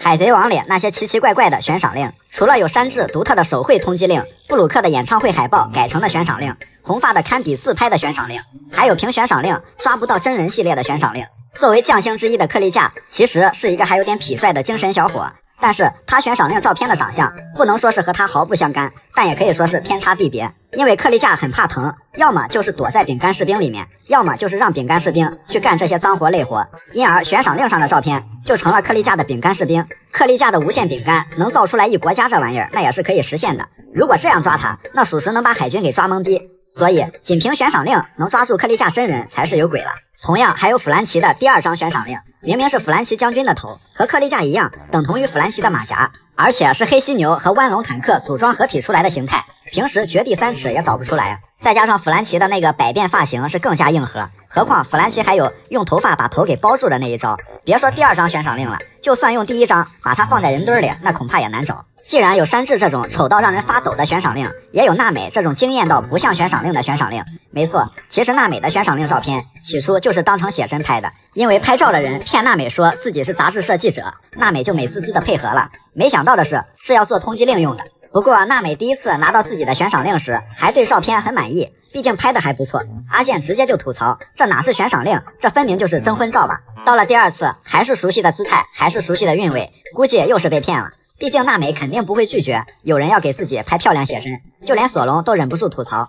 海贼王里那些奇奇怪怪的悬赏令，除了有山治独特的手绘通缉令，布鲁克的演唱会海报改成的悬赏令，红发的堪比自拍的悬赏令，还有凭悬赏令抓不到真人系列的悬赏令。作为将星之一的克利驾，其实是一个还有点痞帅的精神小伙，但是他悬赏令照片的长相不能说是和他毫不相干，但也可以说是天差地别。因为克利驾很怕疼，要么就是躲在饼干士兵里面，要么就是让饼干士兵去干这些脏活累活，因而悬赏令上的照片就成了克利驾的饼干士兵。克利驾的无限饼干能造出来一国家，这玩意儿那也是可以实现的。如果这样抓他，那属实能把海军给抓懵逼。所以仅凭悬赏令能抓住克利驾真人才是有鬼了。同样还有弗兰奇的第2张悬赏令，明明是弗兰奇将军的头，和克利驾一样等同于弗兰奇的马甲，而且是黑犀牛和弯龙坦克组装合体出来的形态，平时绝地3尺也找不出来啊。再加上弗兰奇的那个百变发型是更加硬核，何况弗兰奇还有用头发把头给包住的那一招，别说第2张悬赏令了，就算用第1张把它放在人堆里，那恐怕也难找。既然有山治这种丑到让人发抖的悬赏令，也有娜美这种惊艳到不像悬赏令的悬赏令。没错，其实娜美的悬赏令照片起初就是当成写真拍的，因为拍照的人骗娜美说自己是杂志社记者，娜美就美滋滋的配合了。没想到的是要做通缉令用的。不过娜美第一次拿到自己的悬赏令时，还对照片很满意，毕竟拍的还不错。阿健直接就吐槽，这哪是悬赏令，这分明就是征婚照吧。到了第2次，还是熟悉的姿态，还是熟悉的韵味，估计又是被骗了。毕竟娜美肯定不会拒绝有人要给自己拍漂亮写真，就连索隆都忍不住吐槽。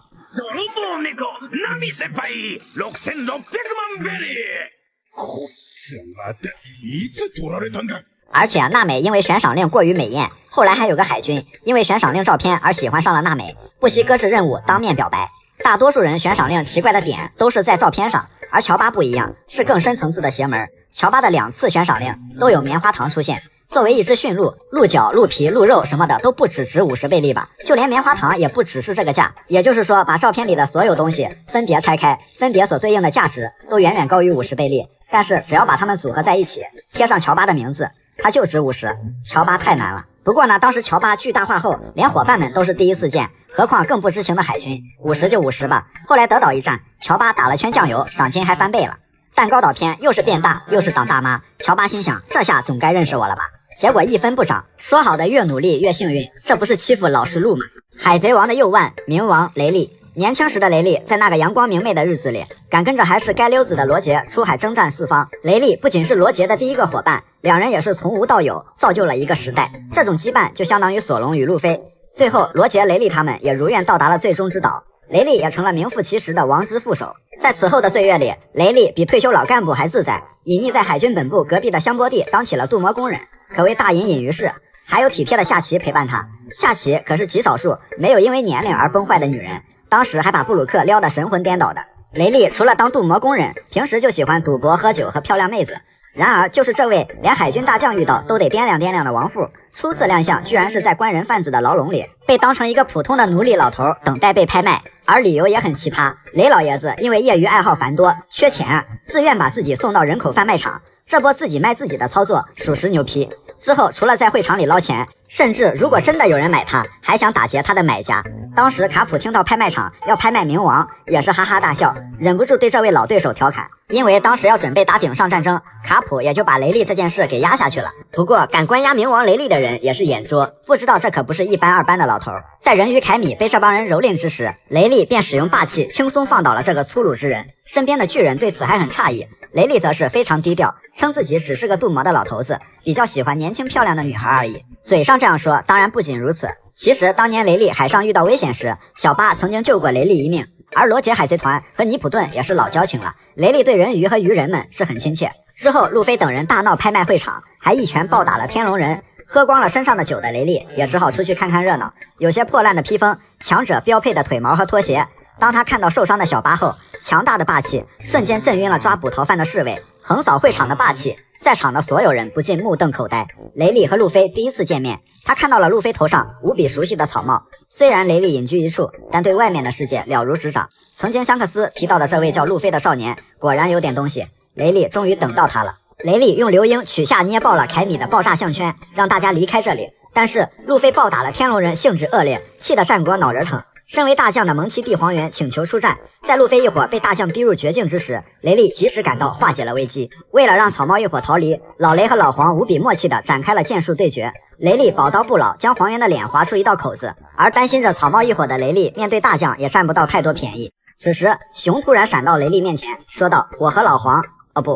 而且娜美因为悬赏令过于美艳，后来还有个海军因为悬赏令照片而喜欢上了娜美，不惜搁置任务当面表白。大多数人悬赏令奇怪的点都是在照片上，而乔巴不一样，是更深层次的邪门。乔巴的2次悬赏令都有棉花糖出现，作为一只驯鹿，鹿角、鹿皮、鹿肉什么的都不只值50倍利吧，就连棉花糖也不只是这个价。也就是说，把照片里的所有东西分别拆开，分别所对应的价值都远远高于50倍利，但是只要把它们组合在一起，贴上乔巴的名字，它就值50。乔巴太难了。不过呢，当时乔巴巨大化后，连伙伴们都是第一次见，何况更不知情的海军，50就50吧。后来德岛一战，乔巴打了圈酱油，赏金还翻倍了。蛋糕岛篇又是变大又是挡大妈，乔巴心想，这下总该认识我了吧。结果1分不涨，说好的越努力越幸运，这不是欺负老实鹿吗？海贼王的右腕冥王雷利，年轻时的雷利在那个阳光明媚的日子里，敢跟着还是该溜子的罗杰出海征战四方。雷利不仅是罗杰的第1个伙伴，两人也是从无到有，造就了一个时代。这种羁绊就相当于索隆与路飞。最后罗杰、雷利他们也如愿到达了最终之岛，雷利也成了名副其实的王之副手。在此后的岁月里，雷利比退休老干部还自在，隐匿在海军本部隔壁的香波地当起了镀膜工人，可谓大隐隐于市。还有体贴的夏奇陪伴他，夏奇可是极少数没有因为年龄而崩坏的女人，当时还把布鲁克撩得神魂颠倒的。雷利除了当镀膜工人，平时就喜欢赌博喝酒和漂亮妹子。然而就是这位连海军大将遇到都得掂量掂量的亡父，初次亮相居然是在关人贩子的牢笼里，被当成一个普通的奴隶老头等待被拍卖。而理由也很奇葩，雷老爷子因为业余爱好繁多，缺钱，自愿把自己送到人口贩卖场，这波自己卖自己的操作属实牛批。之后除了在会场里捞钱，甚至如果真的有人买他，还想打劫他的买家。当时卡普听到拍卖场要拍卖冥王，也是哈哈大笑，忍不住对这位老对手调侃。因为当时要准备打顶上战争，卡普也就把雷利这件事给压下去了。不过敢关押冥王雷利的人也是眼拙，不知道这可不是一般2般的老头。在人鱼凯米被这帮人蹂躏之时，雷利便使用霸气轻松放倒了这个粗鲁之人。身边的巨人对此还很诧异，雷利则是非常低调，称自己只是个镀膜的老头子，比较喜欢年轻漂亮的女孩而已。嘴上这样说，当然不仅如此，其实当年雷利海上遇到危险时，小巴曾经救过雷利一命，而罗杰海贼团和尼普顿也是老交情了，雷利对人鱼和鱼人们是很亲切。之后路飞等人大闹拍卖会场，还一拳暴打了天龙人。喝光了身上的酒的雷利也只好出去看看热闹，有些破烂的披风，强者标配的腿毛和拖鞋。当他看到受伤的小巴后，强大的霸气瞬间震晕了抓捕逃犯的侍卫，横扫会场的霸气，在场的所有人不禁目瞪口呆。雷利和路飞第一次见面，他看到了路飞头上无比熟悉的草帽。虽然雷利隐居一处，但对外面的世界了如指掌。曾经香克斯提到的这位叫路飞的少年，果然有点东西。雷利终于等到他了。雷利用流鹰取下捏爆了凯米的爆炸项圈，让大家离开这里。但是路飞暴打了天龙人，性质恶劣，气得战国脑仁疼。身为大将的蒙奇帝黄猿请求出战，在路飞一伙被大将逼入绝境之时，雷利及时赶到化解了危机。为了让草帽一伙逃离，老雷和老黄无比默契地展开了剑术对决。雷利宝刀不老，将黄猿的脸划出一道口子，而担心着草帽一伙的雷利面对大将也占不到太多便宜。此时熊突然闪到雷利面前，说道：“我和老黄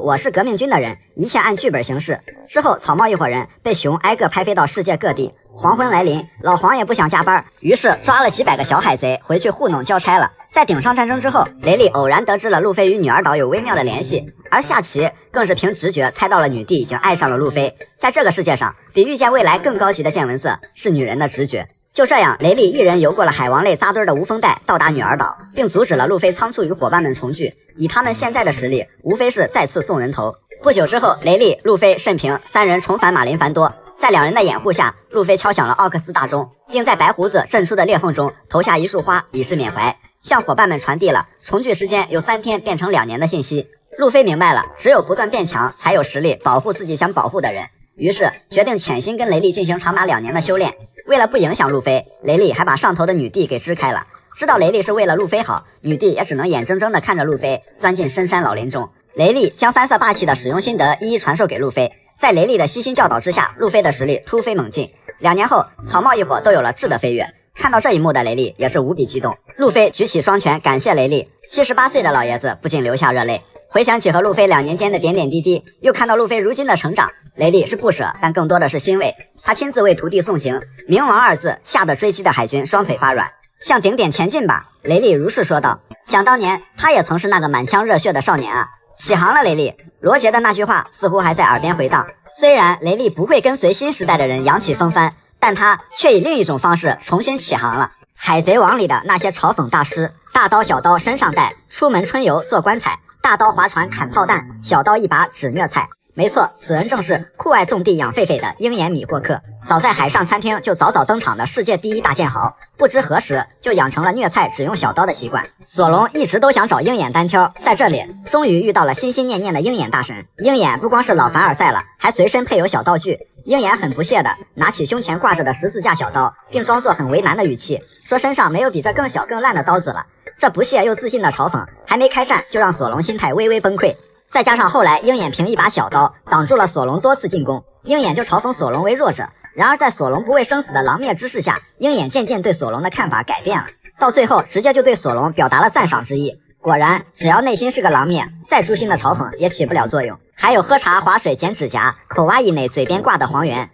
我是革命军的人，一切按剧本行事。”之后草帽一伙人被熊挨个拍飞到世界各地。黄昏来临，老黄也不想加班，于是抓了几百个小海贼回去糊弄交差了。在顶上战争之后，雷利偶然得知了路飞与女儿岛有微妙的联系，而夏奇更是凭直觉猜到了女帝已经爱上了路飞。在这个世界上，比预见未来更高级的见闻色是女人的直觉。就这样，雷利一人游过了海王类扎堆的无风带，到达女儿岛，并阻止了路飞仓促与伙伴们重聚。以他们现在的实力，无非是再次送人头。不久之后，雷利、路飞、慎平三人重返马林凡多。在两人的掩护下，路飞敲响了奥克斯大钟，并在白胡子震出的裂缝中投下一束花，以示缅怀，向伙伴们传递了重聚时间由3天变成2年的信息。路飞明白了，只有不断变强，才有实力保护自己想保护的人，于是决定潜心跟雷利进行长达2年的修炼。为了不影响路飞，雷利还把上头的女帝给支开了。知道雷利是为了路飞好，女帝也只能眼睁睁地看着路飞钻进深山老林中。雷利将三色霸气的使用心得一一传授给路飞，在雷利的悉心教导之下，路飞的实力突飞猛进。2年后，草帽一伙都有了质的飞跃。看到这一幕的雷利也是无比激动。路飞举起双拳感谢雷利，78岁的老爷子不禁流下热泪。回想起和路飞2年间的点点滴滴，又看到路飞如今的成长，雷利是不舍，但更多的是欣慰。他亲自为徒弟送行，冥王2字吓得追击的海军双腿发软。向顶点前进吧，雷利如是说道。想当年，他也曾是那个满腔热血的少年啊。起航了，雷利。罗杰的那句话似乎还在耳边回荡。虽然雷利不会跟随新时代的人扬起风帆，但他却以另一种方式重新起航了。海贼王里的那些嘲讽大师，大刀小刀身上带，出门春游做棺材，大刀划船砍炮弹，小刀一把指虐菜。没错，此人正是酷爱种地养狒狒的鹰眼米霍克。早在海上餐厅就早早登场的世界第一大剑豪，不知何时就养成了虐菜只用小刀的习惯。索隆一直都想找鹰眼单挑，在这里终于遇到了心心念念的鹰眼大神。鹰眼不光是老凡尔赛了，还随身配有小道具。鹰眼很不屑的拿起胸前挂着的十字架小刀，并装作很为难的语气说身上没有比这更小更烂的刀子了。这不屑又自信的嘲讽还没开战就让索隆心态微微崩溃。再加上后来鹰眼凭一把小刀挡住了索隆多次进攻，鹰眼就嘲讽索隆为弱者。然而在索隆不畏生死的狼灭之势下，鹰眼渐渐对索隆的看法改变了，到最后直接就对索隆表达了赞赏之意。果然，只要内心是个狼灭，再诛心的嘲讽也起不了作用。还有喝茶、划水、剪指甲、口挖以内嘴边挂的黄猿。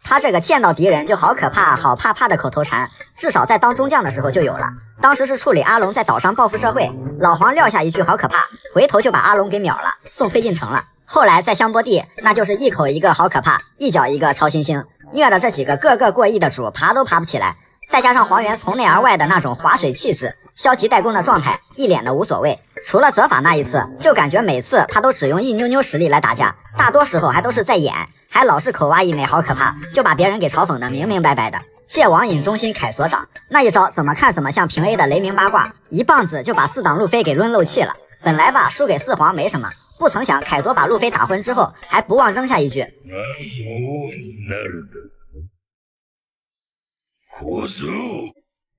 他这个见到敌人就好可怕好怕怕的口头禅，至少在当中将的时候就有了。当时是处理阿龙在岛上报复社会，老黄撂下一句好可怕，回头就把阿龙给秒了，送推进城了。后来在香波地，那就是一口一个好可怕，一脚一个超新星，虐的这几个个个过亿的主爬都爬不起来。再加上黄猿从内而外的那种划水气质，消极怠工的状态，一脸的无所谓。除了责法那一次，就感觉每次他都只用一妞妞实力来打架，大多时候还都是在演，还老是口挖一美好可怕，就把别人给嘲讽的明明白白的。借网瘾中心凯所长那一招怎么看怎么像平 A 的雷鸣八卦，一棒子就把4档路飞给抡漏气了。本来吧，输给4皇没什么，不曾想凯多把路飞打昏之后，还不忘扔下一句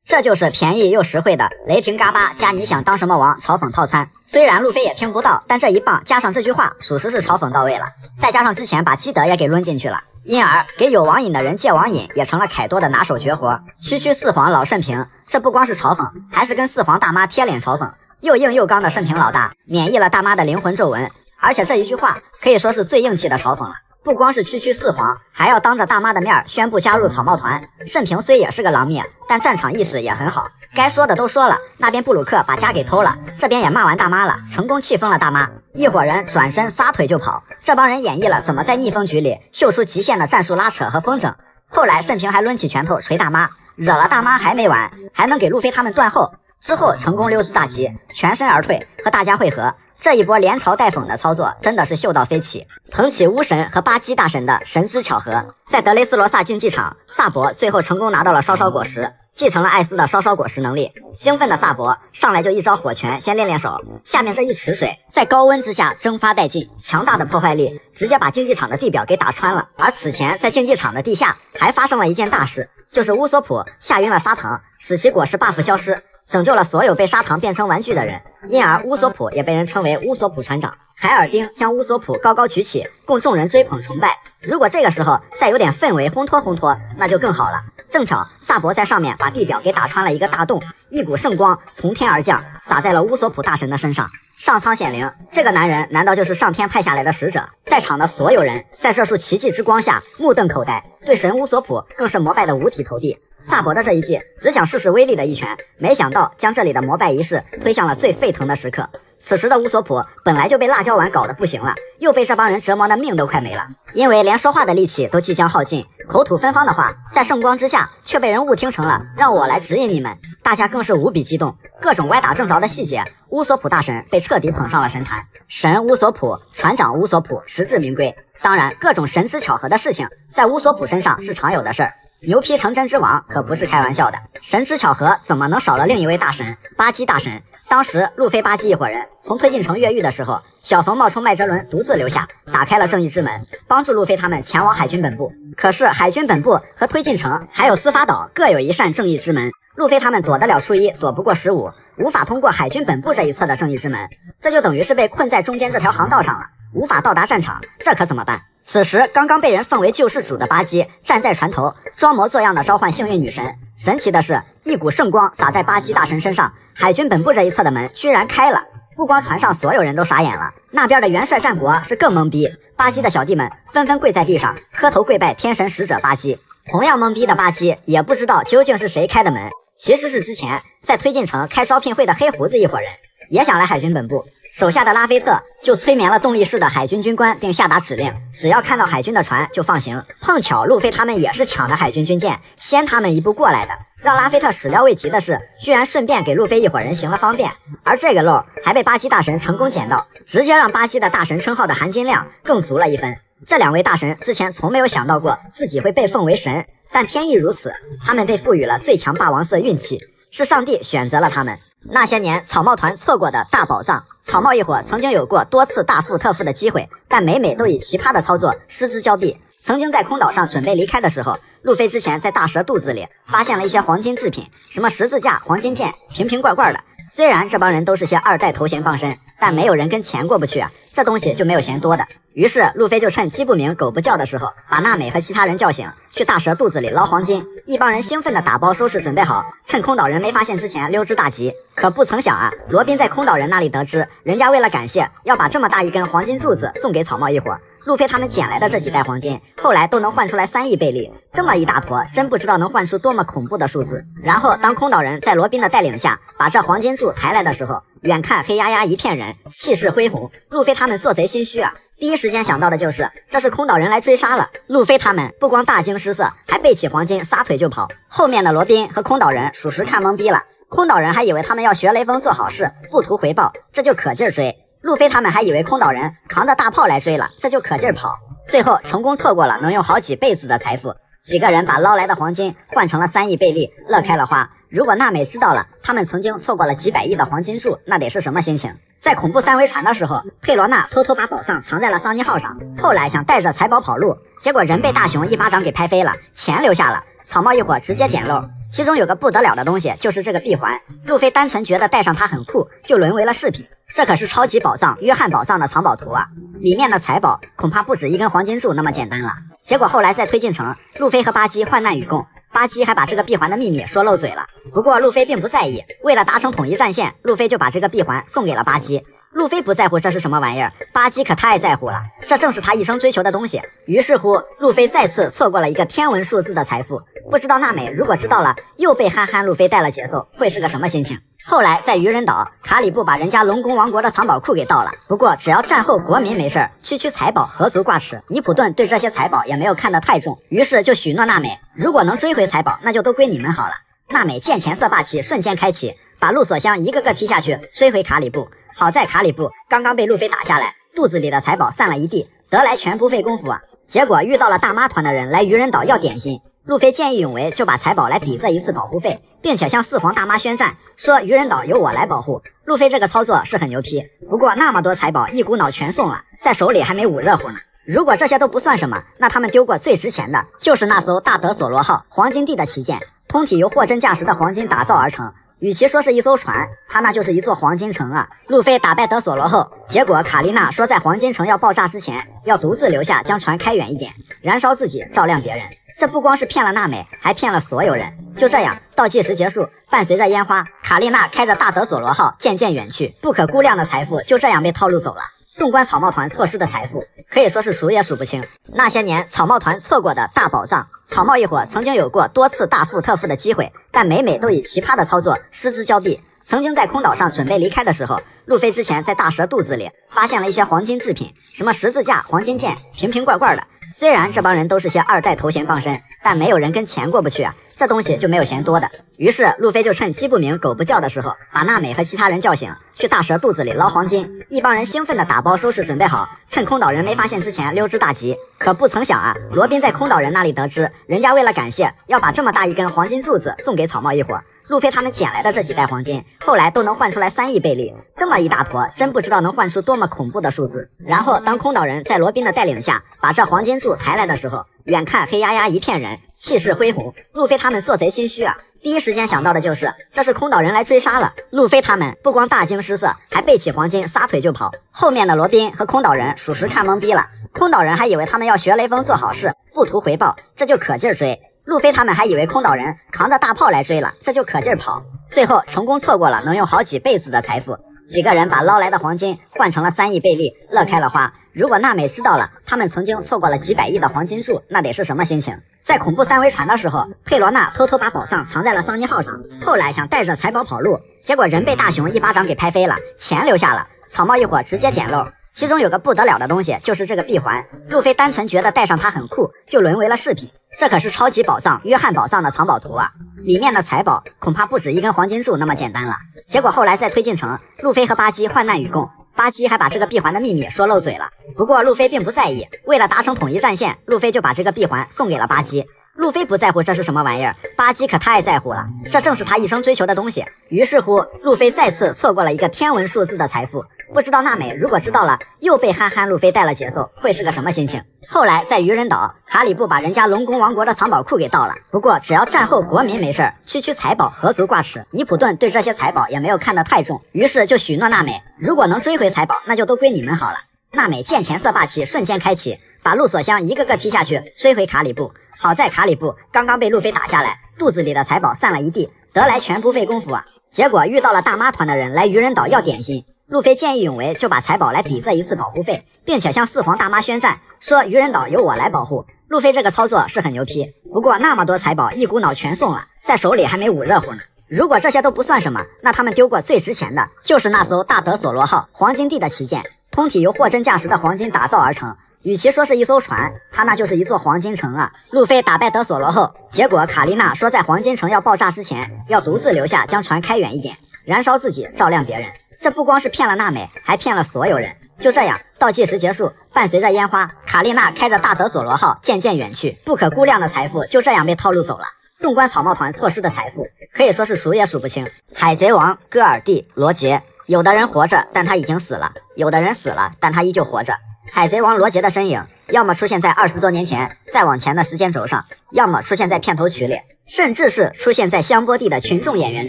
这就是便宜又实惠的雷霆嘎巴加你想当什么王嘲讽套餐。虽然路飞也听不到，但这一棒加上这句话，属实是嘲讽到位了。再加上之前把基德也给抡进去了，因而给有网瘾的人戒网瘾也成了凯多的拿手绝活。区4皇老慎平，这不光是嘲讽，还是跟4皇大妈贴脸嘲讽。又硬又刚的慎平老大免疫了大妈的灵魂皱纹，而且这一句话可以说是最硬气的嘲讽了。不光是区4皇，还要当着大妈的面宣布加入草帽团。慎平虽也是个狼灭，但战场意识也很好，该说的都说了。那边布鲁克把家给偷了，这边也骂完大妈了，成功气疯了大妈。一伙人转身撒腿就跑，这帮人演绎了怎么在逆风局里秀出极限的战术拉扯和风筝。后来慎平还抡起拳头捶大妈，惹了大妈还没完，还能给路飞他们断后。之后成功溜之大吉，全身而退，和大家会合。这一波连嘲带讽的操作真的是秀到飞起，捧起巫神和巴基大神的神之巧合。在德雷斯罗萨竞技场，萨博最后成功拿到了烧烧果实，继承了艾斯的烧烧果实能力。兴奋的萨博上来就一招火拳，先练练手，下面这一池水在高温之下蒸发殆尽，强大的破坏力直接把竞技场的地表给打穿了。而此前在竞技场的地下还发生了一件大事，就是乌索普下晕了砂糖，使其果实 buff 消失，拯救了所有被砂糖变成玩具的人，因而乌索普也被人称为乌索普船长。海尔丁将乌索普高高举起，供众人追捧崇拜。如果这个时候再有点氛围烘托烘托，那就更好了。正巧萨博在上面把地表给打穿了一个大洞，一股圣光从天而降，洒在了乌索普大神的身上。上苍显灵，这个男人难道就是上天派下来的使者？在场的所有人在这束奇迹之光下目瞪口呆，对神乌索普更是膜拜的五体投地。萨博的这一记只想试试威力的一拳，没想到将这里的膜拜仪式推向了最沸腾的时刻。此时的乌索普本来就被辣椒丸搞得不行了，又被这帮人折磨的命都快没了，因为连说话的力气都即将耗尽，口吐芬芳的话在圣光之下却被人误听成了让我来指引你们，大家更是无比激动，各种歪打正着的细节，乌索普大神被彻底捧上了神坛。神乌索普，船长乌索普，实至名归。当然各种神之巧合的事情在乌索普身上是常有的事儿，牛批成真之王可不是开玩笑的，神之巧合怎么能少了另一位大神巴基大神。当时路飞巴基一伙人从推进城越狱的时候，小冯冒充麦哲伦独自留下，打开了正义之门，帮助路飞他们前往海军本部。可是海军本部和推进城还有司法岛各有一扇正义之门，路飞他们躲得了初一，躲不过15，无法通过海军本部这一侧的正义之门，这就等于是被困在中间这条航道上了，无法到达战场，这可怎么办？此时刚刚被人奉为救世主的巴基站在船头，装模作样的召唤幸运女神。神奇的是，一股圣光洒在巴基大神身上，海军本部这一侧的门居然开了。不光船上所有人都傻眼了，那边的元帅战国是更懵逼，巴基的小弟们纷纷跪在地上磕头跪拜天神使者巴基。同样懵逼的巴基也不知道究竟是谁开的门，其实是之前在推进城开招聘会的黑胡子一伙人也想来海军本部，手下的拉菲特就催眠了动力室的海军军官，并下达指令，只要看到海军的船就放行。碰巧路飞他们也是抢着海军军舰，先他们一步过来的。让拉菲特始料未及的是，居然顺便给路飞一伙人行了方便，而这个漏还被巴基大神成功捡到，直接让巴基的大神称号的含金量更足了一分。这两位大神之前从没有想到过自己会被奉为神，但天意如此，他们被赋予了最强霸王色运气，是上帝选择了他们。那些年草帽团错过的大宝藏，草帽一伙曾经有过多次大富特富的机会，但每都以奇葩的操作失之交臂。曾经在空岛上准备离开的时候，路飞之前在大蛇肚子里发现了一些黄金制品，什么十字架、黄金剑，瓶瓶罐罐的。虽然这帮人都是些二代头衔傍身，但没有人跟钱过不去啊，这东西就没有嫌多的。于是路飞就趁鸡不鸣狗不叫的时候，把娜美和其他人叫醒，去大蛇肚子里捞黄金。一帮人兴奋的打包收拾准备好，趁空岛人没发现之前溜之大吉。可不曾想啊，罗宾在空岛人那里得知，人家为了感谢，要把这么大一根黄金柱子送给草帽一伙。路飞他们捡来的这几袋黄金，后来都能换出来3亿贝利，这么一大坨，真不知道能换出多么恐怖的数字。然后当空岛人在罗宾的带领下把这黄金柱抬来的时候，远看黑压压一片人，气势恢宏。路飞他们做贼心虚啊，第一时间想到的就是这是空岛人来追杀了。路飞他们不光大惊失色，还背起黄金撒腿就跑。后面的罗宾和空岛人属实看懵逼了，空岛人还以为他们要学雷锋做好事，不图回报，这就可劲追。路飞他们还以为空岛人扛着大炮来追了，这就可劲跑。最后成功错过了能用好几辈子的财富。几个人把捞来的黄金换成了3亿贝利，乐开了花。如果娜美知道了他们曾经错过了几百亿的黄金柱，那得是什么心情？在恐怖3维船的时候，佩罗娜偷偷把宝藏藏在了桑尼号上，后来想带着财宝跑路，结果人被大熊一巴掌给拍飞了，钱留下了，草帽一伙直接捡漏。其中有个不得了的东西，就是这个闭环。路飞单纯觉得戴上它很酷，就沦为了饰品。这可是超级宝藏约翰宝藏的藏宝图啊，里面的财宝恐怕不止一根黄金柱那么简单了。结果后来在推进城，路飞和巴基患难与共，巴基还把这个闭环的秘密说漏嘴了。不过路飞并不在意，为了达成统一战线，路飞就把这个闭环送给了巴基。路飞不在乎这是什么玩意儿，巴基可太在乎了，这正是他一生追求的东西。于是乎，路飞再次错过了一个天文数字的财富。不知道娜美如果知道了，又被憨憨路飞带了节奏，会是个什么心情？后来在渔人岛，卡里布把人家龙宫王国的藏宝库给盗了。不过只要战后国民没事，区区财宝何足挂齿。尼普顿对这些财宝也没有看得太重，于是就许诺娜美，如果能追回财宝，那就都归你们好了。娜美见钱色霸气瞬间开启，把路索香一个个踢下去，追回卡里布。好在卡里布刚刚被路飞打下来，肚子里的财宝散了一地，得来全不费功夫啊。结果遇到了大妈团的人来渔人岛要点心，路飞见义勇为，就把财宝来抵这一次保护费，并且向四皇大妈宣战，说愚人岛由我来保护。路飞这个操作是很牛批，不过那么多财宝一股脑全送了，在手里还没捂热乎呢。如果这些都不算什么，那他们丢过最值钱的就是那艘大德索罗号黄金地的旗舰，通体由货真价实的黄金打造而成。与其说是一艘船，它那就是一座黄金城啊！路飞打败德索罗后，结果卡丽娜说在黄金城要爆炸之前，要独自留下，将船开远一点，燃烧自己，照亮别人。这不光是骗了娜美，还骗了所有人。就这样，倒计时结束，伴随着烟花，卡丽娜开着大德索罗号渐渐远去，不可估量的财富就这样被套路走了。纵观草帽团错失的财富，可以说是数也数不清。那些年草帽团错过的大宝藏，草帽一伙曾经有过多次大富特富的机会，但每都以奇葩的操作失之交臂。曾经在空岛上准备离开的时候，路飞之前在大蛇肚子里发现了一些黄金制品，什么十字架、黄金剑，瓶瓶罐罐的。虽然这帮人都是些二代头衔傍身，但没有人跟钱过不去啊，这东西就没有嫌多的。于是路飞就趁鸡不鸣狗不叫的时候，把娜美和其他人叫醒，去大蛇肚子里捞黄金。一帮人兴奋地打包收拾准备好，趁空岛人没发现之前溜之大吉。可不曾想啊，罗宾在空岛人那里得知，人家为了感谢，要把这么大一根黄金柱子送给草帽一伙。路飞他们捡来的这几袋黄金，后来都能换出来3亿贝利，这么一大坨，真不知道能换出多么恐怖的数字。然后当空岛人在罗宾的带领下把这黄金柱抬来的时候，远看黑压压一片人，气势恢宏。路飞他们做贼心虚啊，第一时间想到的就是这是空岛人来追杀了。路飞他们不光大惊失色，还背起黄金撒腿就跑。后面的罗宾和空岛人属实看懵逼了，空岛人还以为他们要学雷锋做好事，不图回报，这就可劲追。路飞他们还以为空岛人扛着大炮来追了，这就可劲跑。最后成功错过了能用好几辈子的财富。几个人把捞来的黄金换成了3亿贝利，乐开了花。如果娜美知道了他们曾经错过了几百亿的黄金柱，那得是什么心情？在恐怖3维船的时候，佩罗娜偷偷把宝藏藏在了桑尼号上，后来想带着财宝跑路，结果人被大熊一巴掌给拍飞了，钱留下了，草帽一伙直接捡漏。其中有个不得了的东西，就是这个臂环。路飞单纯觉得戴上它很酷，就沦为了饰品。这可是超级宝藏约翰宝藏的藏宝图啊，里面的财宝恐怕不止一根黄金柱那么简单了。结果后来在推进城，路飞和巴基患难与共，巴基还把这个臂环的秘密说漏嘴了。不过路飞并不在意，为了达成统一战线，路飞就把这个臂环送给了巴基。路飞不在乎这是什么玩意儿，巴基可太在乎了，这正是他一生追求的东西。于是乎，路飞再次错过了一个天文数字的财富。不知道娜美如果知道了，又被憨憨路飞带了节奏，会是个什么心情？后来在愚人岛，卡里布把人家龙宫王国的藏宝库给盗了。不过只要战后国民没事，区区财宝何足挂齿。尼普顿对这些财宝也没有看得太重，于是就许诺娜美，如果能追回财宝，那就都归你们好了。娜美见钱色霸气瞬间开启，把路索香一个个踢下去，追回卡里布。好在卡里布刚刚被路飞打下来，肚子里的财宝散了一地，得来全不费功夫啊。结果遇到了大妈团的人来愚人岛要点心，路飞见义勇为，就把财宝来抵这一次保护费，并且向四皇大妈宣战，说愚人岛由我来保护。路飞这个操作是很牛批，不过那么多财宝一股脑全送了，在手里还没捂热乎呢。如果这些都不算什么，那他们丢过最值钱的就是那艘大德索罗号黄金地的旗舰，通体由货真价实的黄金打造而成。与其说是一艘船，它那就是一座黄金城啊！路飞打败德索罗后，结果卡丽娜说在黄金城要爆炸之前，要独自留下，将船开远一点，燃烧自己，照亮别人。这不光是骗了娜美，还骗了所有人。就这样，倒计时结束，伴随着烟花，卡丽娜开着大德索罗号渐渐远去，不可估量的财富就这样被套路走了。纵观草帽团错失的财富，可以说是数也数不清。海贼王、戈尔蒂、罗杰，有的人活着，但他已经死了；有的人死了，但他依旧活着。海贼王罗杰的身影，要么出现在20多年前，再往前的时间轴上，要么出现在片头曲里，甚至是出现在香波地的群众演员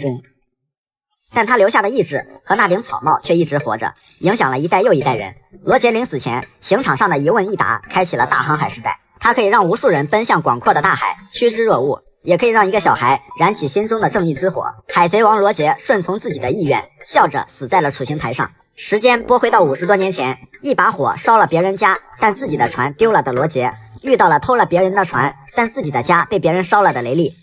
中。但他留下的意志和那顶草帽却一直活着，影响了一代又一代人。罗杰临死前，刑场上的一问一答开启了大航海时代。他可以让无数人奔向广阔的大海，趋之若鹜，也可以让一个小孩燃起心中的正义之火。海贼王罗杰顺从自己的意愿，笑着死在了处刑台上。时间拨回到50多年前，一把火烧了别人家，但自己的船丢了的罗杰，遇到了偷了别人的船，但自己的家被别人烧了的雷利。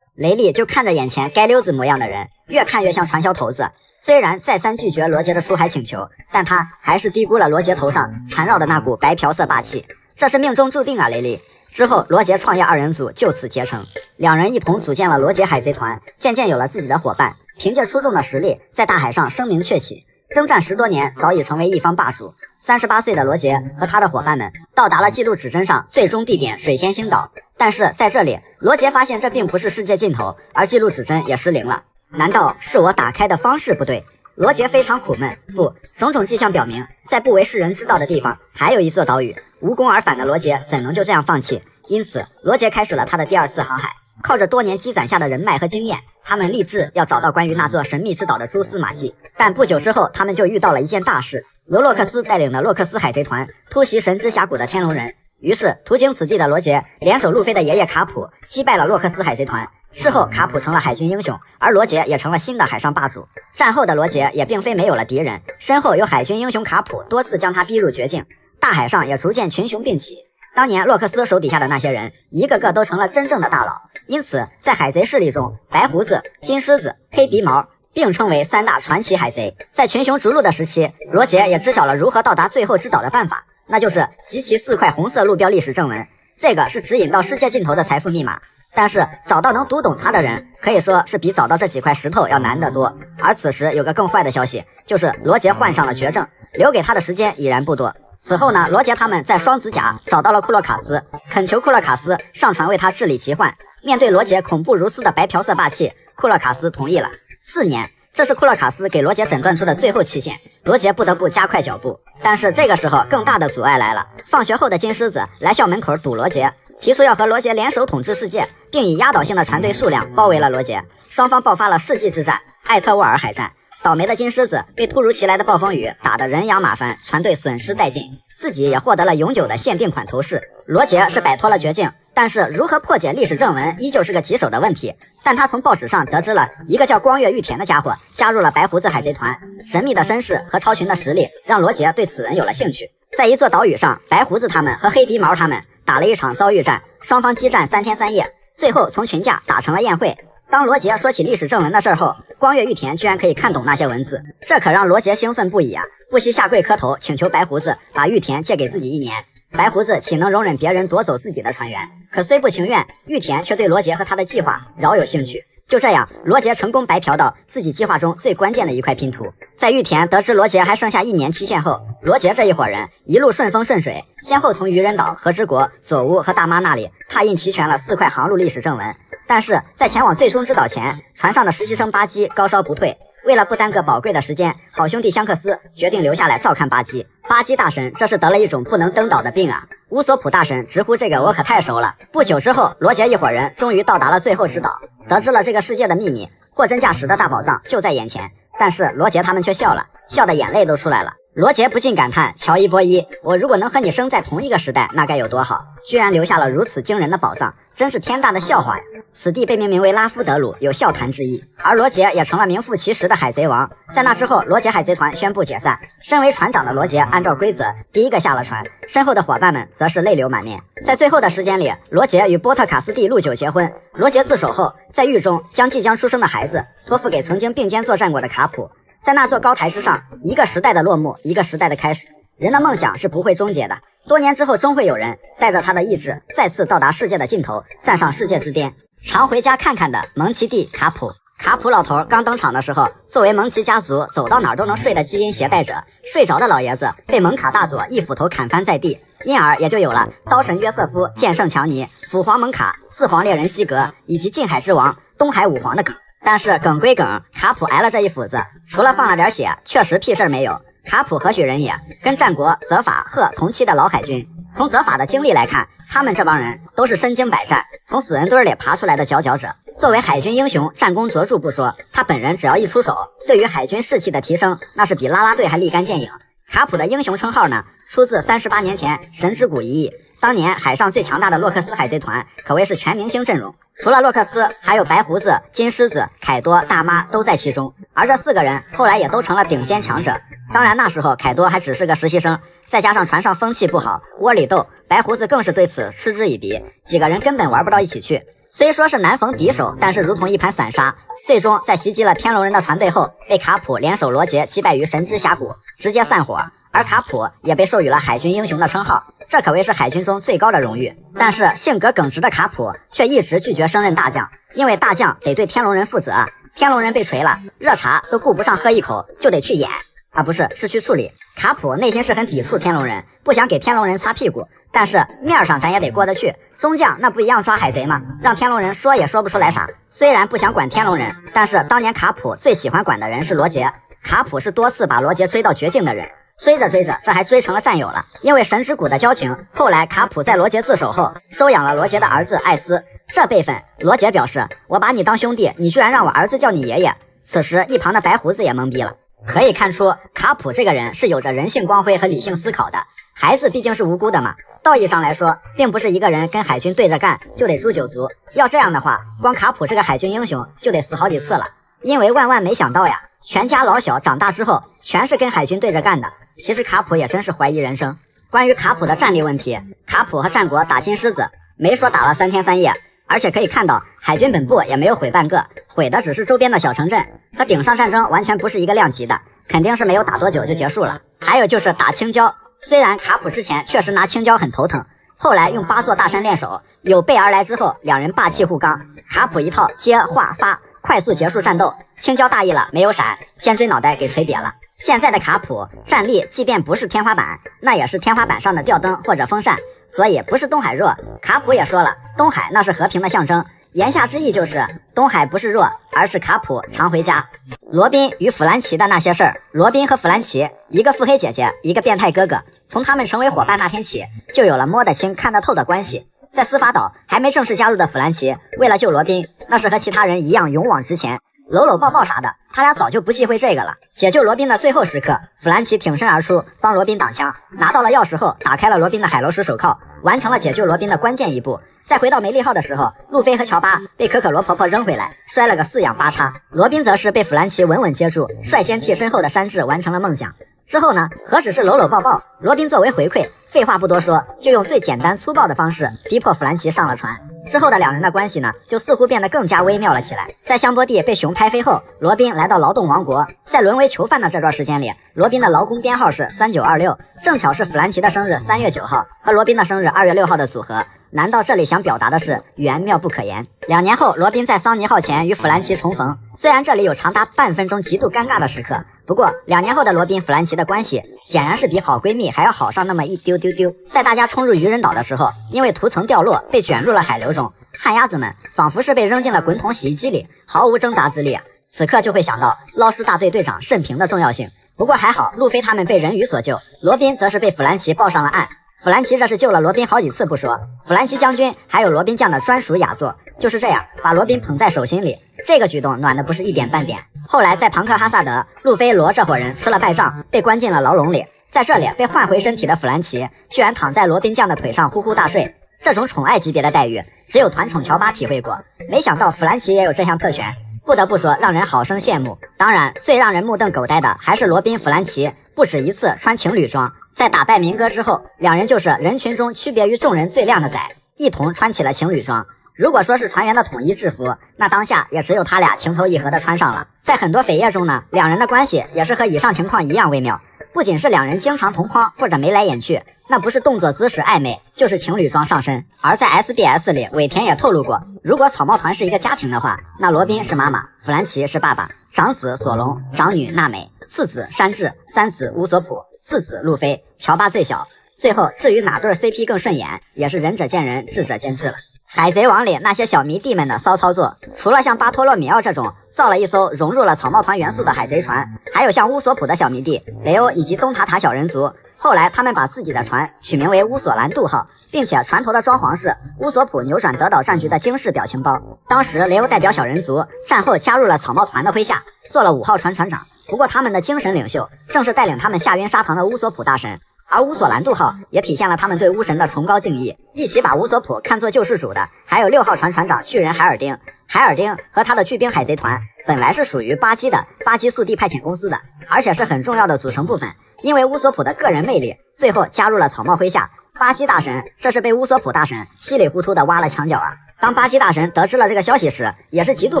雷利就看着眼前街溜子模样的人，越看越像传销头子。虽然再三拒绝罗杰的出海请求，但他还是低估了罗杰头上缠绕的那股白嫖色霸气。这是命中注定啊，雷利。之后罗杰创业二人组就此结成，两人一同组建了罗杰海贼团，渐渐有了自己的伙伴，凭借出众的实力在大海上声名鹊起。征战10多年，早已成为一方霸主。38岁的罗杰和他的伙伴们到达了记录指针上最终地点水仙星岛，但是在这里，罗杰发现这并不是世界尽头，而记录指针也失灵了。难道是我打开的方式不对？罗杰非常苦闷。不，种种迹象表明，在不为世人知道的地方，还有一座岛屿。无功而返的罗杰怎能就这样放弃？因此，罗杰开始了他的第二次航海。靠着多年积攒下的人脉和经验，他们立志要找到关于那座神秘之岛的蛛丝马迹。但不久之后，他们就遇到了一件大事：由洛克斯带领的洛克斯海贼团突袭神之峡谷的天龙人。于是，途经此地的罗杰联手路飞的爷爷卡普，击败了洛克斯海贼团。事后，卡普成了海军英雄，而罗杰也成了新的海上霸主。战后的罗杰也并非没有了敌人，身后有海军英雄卡普多次将他逼入绝境，大海上也逐渐群雄并起。当年洛克斯手底下的那些人，一个个都成了真正的大佬。因此，在海贼势力中，白胡子、金狮子、黑鼻毛并称为三大传奇海贼。在群雄逐鹿的时期，罗杰也知晓了如何到达最后之岛的办法，那就是集齐4块红色路标历史正文，这个是指引到世界尽头的财富密码。但是找到能读懂它的人，可以说是比找到这几块石头要难得多。而此时有个更坏的消息，就是罗杰患上了绝症，留给他的时间已然不多。此后呢，罗杰他们在双子甲找到了库洛卡斯，恳求库洛卡斯上船为他治理疾患。面对罗杰恐怖如斯的白嫖色霸气，库洛卡斯同意了。4年，这是库洛卡斯给罗杰诊断出的最后期限，罗杰不得不加快脚步。但是这个时候更大的阻碍来了，放学后的金狮子来校门口堵罗杰，提出要和罗杰联手统治世界，并以压倒性的船队数量包围了罗杰。双方爆发了世纪之战——艾特沃尔海战。倒霉的金狮子被突如其来的暴风雨打得人仰马翻，船队损失殆尽，自己也获得了永久的限定款头饰。罗杰是摆脱了绝境，但是如何破解历史正文依旧是个棘手的问题。但他从报纸上得知了一个叫光月玉田的家伙加入了白胡子海贼团，神秘的身世和超群的实力让罗杰对此人有了兴趣。在一座岛屿上，白胡子他们和黑鼻毛他们打了一场遭遇战，双方激战3天3夜，最后从群架打成了宴会。当罗杰说起历史正文的事后，光月玉田居然可以看懂那些文字，这可让罗杰兴奋不已啊！不惜下跪磕头，请求白胡子把玉田借给自己1年。白胡子岂能容忍别人夺走自己的船员？可虽不情愿，玉田却对罗杰和他的计划饶有兴趣。就这样，罗杰成功白嫖到自己计划中最关键的一块拼图。在玉田得知罗杰还剩下1年期限后，罗杰这一伙人一路顺风顺水，先后从渔人岛、和之国、佐乌和大妈那里拓印齐全了4块航路历史正文。但是在前往最终之岛前，船上的实习生巴基高烧不退。为了不耽搁宝贵的时间，好兄弟香克斯决定留下来照看巴基。巴基大神这是得了一种不能登岛的病啊！乌索普大神直呼这个我可太熟了。不久之后，罗杰一伙人终于到达了最后之岛，得知了这个世界的秘密，货真价实的大宝藏就在眼前。但是罗杰他们却笑了，笑得眼泪都出来了。罗杰不禁感叹：乔伊波伊，我如果能和你生在同一个时代，那该有多好！居然留下了如此惊人的宝藏，真是天大的笑话呀！此地被命名为拉夫德鲁，有笑谈之意。而罗杰也成了名副其实的海贼王。在那之后，罗杰海贼团宣布解散。身为船长的罗杰按照规则第一个下了船，身后的伙伴们则是泪流满面。在最后的时间里，罗杰与波特卡斯蒂路九结婚。罗杰自首后，在狱中将即将出生的孩子托付给曾经并肩作战过的卡普。在那座高台之上，一个时代的落幕，一个时代的开始。人的梦想是不会终结的，多年之后终会有人带着他的意志再次到达世界的尽头，站上世界之巅。常回家看看的蒙奇弟卡普。卡普老头刚登场的时候，作为蒙奇家族走到哪儿都能睡的基因携带者，睡着的老爷子被蒙卡大佐一斧头砍翻在地，因而也就有了刀神约瑟夫、剑圣强尼、斧皇蒙卡、四皇猎人西格以及近海之王东海五皇的梗。但是梗归梗，卡普挨了这一斧子，除了放了点血，确实屁事儿没有。卡普何许人也？跟战国、泽法、赫同期的老海军。从泽法的经历来看，他们这帮人都是身经百战，从死人堆里爬出来的佼佼者。作为海军英雄，战功卓著不说，他本人只要一出手，对于海军士气的提升，那是比啦啦队还立竿见影。卡普的英雄称号呢，出自38年前神之谷一役。当年海上最强大的洛克斯海贼团可谓是全明星阵容，除了洛克斯，还有白胡子、金狮子、凯多、大妈都在其中。而这4个人后来也都成了顶尖强者。当然那时候凯多还只是个实习生，再加上船上风气不好，窝里斗，白胡子更是对此嗤之以鼻，几个人根本玩不到一起去。虽说是难逢敌手，但是如同一盘散沙，最终在袭击了天龙人的船队后，被卡普联手罗杰击败于神之峡谷，直接散伙。而卡普也被授予了海军英雄的称号，这可谓是海军中最高的荣誉。但是性格耿直的卡普却一直拒绝升任大将，因为大将得对天龙人负责，天龙人被锤了，热茶都顾不上喝一口，就得去演。啊，不是，是去处理。卡普内心是很抵触天龙人，不想给天龙人擦屁股，但是面上咱也得过得去。宗将那不一样抓海贼吗？让天龙人说也说不出来啥。虽然不想管天龙人，但是当年卡普最喜欢管的人是罗杰。卡普是多次把罗杰追到绝境的人，追着追着，这还追成了战友了。因为神之谷的交情，后来卡普在罗杰自首后，收养了罗杰的儿子艾斯。这辈分，罗杰表示：“我把你当兄弟，你居然让我儿子叫你爷爷。”此时，一旁的白胡子也懵逼了。可以看出，卡普这个人是有着人性光辉和理性思考的。孩子毕竟是无辜的嘛，道义上来说，并不是一个人跟海军对着干就得诛九族。要这样的话，光卡普这个海军英雄就得死好几次了。因为万万没想到呀，全家老小长大之后，全是跟海军对着干的。其实卡普也真是怀疑人生。关于卡普的战力问题，卡普和战国打金狮子，没说打了3天3夜。而且可以看到，海军本部也没有毁半个，毁的只是周边的小城镇，和顶上战争完全不是一个量级的，肯定是没有打多久就结束了。还有就是打青椒，虽然卡普之前确实拿青椒很头疼，后来用8座大山练手，有备而来之后，两人霸气互刚，卡普一套接画发，快速结束战斗。青椒大意了，没有闪，尖锥脑袋给锤瘪了。现在的卡普战力即便不是天花板，那也是天花板上的吊灯或者风扇，所以不是东海弱。卡普也说了，东海那是和平的象征，言下之意就是东海不是弱，而是卡普常回家。罗宾与弗兰奇的那些事儿，罗宾和弗兰奇，一个腹黑姐姐，一个变态哥哥，从他们成为伙伴那天起，就有了摸得清看得透的关系。在司法岛还没正式加入的弗兰奇，为了救罗宾，那是和其他人一样勇往直前，搂搂抱抱啥的，他俩早就不忌讳这个了。解救罗宾的最后时刻，弗兰奇挺身而出，帮罗宾挡枪，拿到了钥匙后，打开了罗宾的海楼石手铐，完成了解救罗宾的关键一步。再回到梅利号的时候，路飞和乔巴被可可罗婆婆扔回来，摔了个4仰8叉，罗宾则是被弗兰奇稳稳接住，率先替身后的山治完成了梦想。之后呢，何止是搂搂抱抱，罗宾作为回馈，废话不多说，就用最简单粗暴的方式逼迫弗兰奇上了船。之后的两人的关系呢，就似乎变得更加微妙了起来。在香波地被熊拍飞后，罗宾来到劳动王国，在沦为囚犯的这段时间里，罗宾的劳工编号是3926，正巧是弗兰奇的生日3月9号和罗宾的生日2月6号的组合。难道这里想表达的是缘妙不可言？2年后，罗宾在桑尼号前与弗兰奇重逢，虽然这里有长达半分钟极度尴尬的时刻，不过2年后的罗宾弗兰奇的关系显然是比好闺蜜还要好上那么一丢丢丢。在大家冲入渔人岛的时候，因为涂层掉落被卷入了海流中，旱鸭子们仿佛是被扔进了滚筒洗衣机里，毫无挣扎之力。此刻就会想到捞尸大队队长慎平的重要性。不过还好，路飞他们被人鱼所救，罗宾则是被弗兰奇抱上了岸。弗兰奇这是救了罗宾好几次不说，弗兰奇将军还有罗宾酱的专属雅作，就是这样把罗宾捧在手心里，这个举动暖的不是一点半点。后来在庞克哈萨德，路飞罗这伙人吃了败仗，被关进了牢笼里，在这里被换回身体的弗兰奇居然躺在罗宾酱的腿上呼呼大睡，这种宠爱级别的待遇只有团宠乔巴体会过，没想到弗兰奇也有这项特权，不得不说让人好生羡慕。当然最让人目瞪狗呆的还是罗宾弗兰奇不止一次穿情侣装，在打败明哥之后，两人就是人群中区别于众人最靓的仔，一同穿起了情侣装。如果说是船员的统一制服，那当下也只有他俩情投意合的穿上了。在很多扉页中呢，两人的关系也是和以上情况一样微妙，不仅是两人经常同框或者眉来眼去，那不是动作姿势暧昧，就是情侣装上身。而在 SBS 里，尾田也透露过，如果草帽团是一个家庭的话，那罗宾是妈妈，弗兰奇是爸爸，长子索隆，长女娜美，次子山治，三子乌索普，四子路飞，乔巴最小。最后至于哪对 CP 更顺眼，也是仁者见仁，智者见智了。海贼王里那些小迷弟们的骚操作，除了像巴托洛米奥这种造了一艘融入了草帽团元素的海贼船，还有像乌索普的小迷弟雷欧以及东塔塔小人族。后来他们把自己的船取名为乌索兰杜号，并且船头的装潢是乌索普扭转德岛战局的惊世表情包。当时雷欧代表小人族战后加入了草帽团的麾下，做了5号船船长。不过他们的精神领袖正是带领他们下晕砂糖的乌索普大神，而乌索兰杜号也体现了他们对巫神的崇高敬意。一起把乌索普看作救世主的还有6号船船长巨人海尔丁。海尔丁和他的巨兵海贼团本来是属于巴基的巴基速递派遣公司的，而且是很重要的组成部分。因为乌索普的个人魅力，最后加入了草帽麾下。巴基大神这是被乌索普大神稀里糊涂的挖了墙角啊！当巴基大神得知了这个消息时，也是极度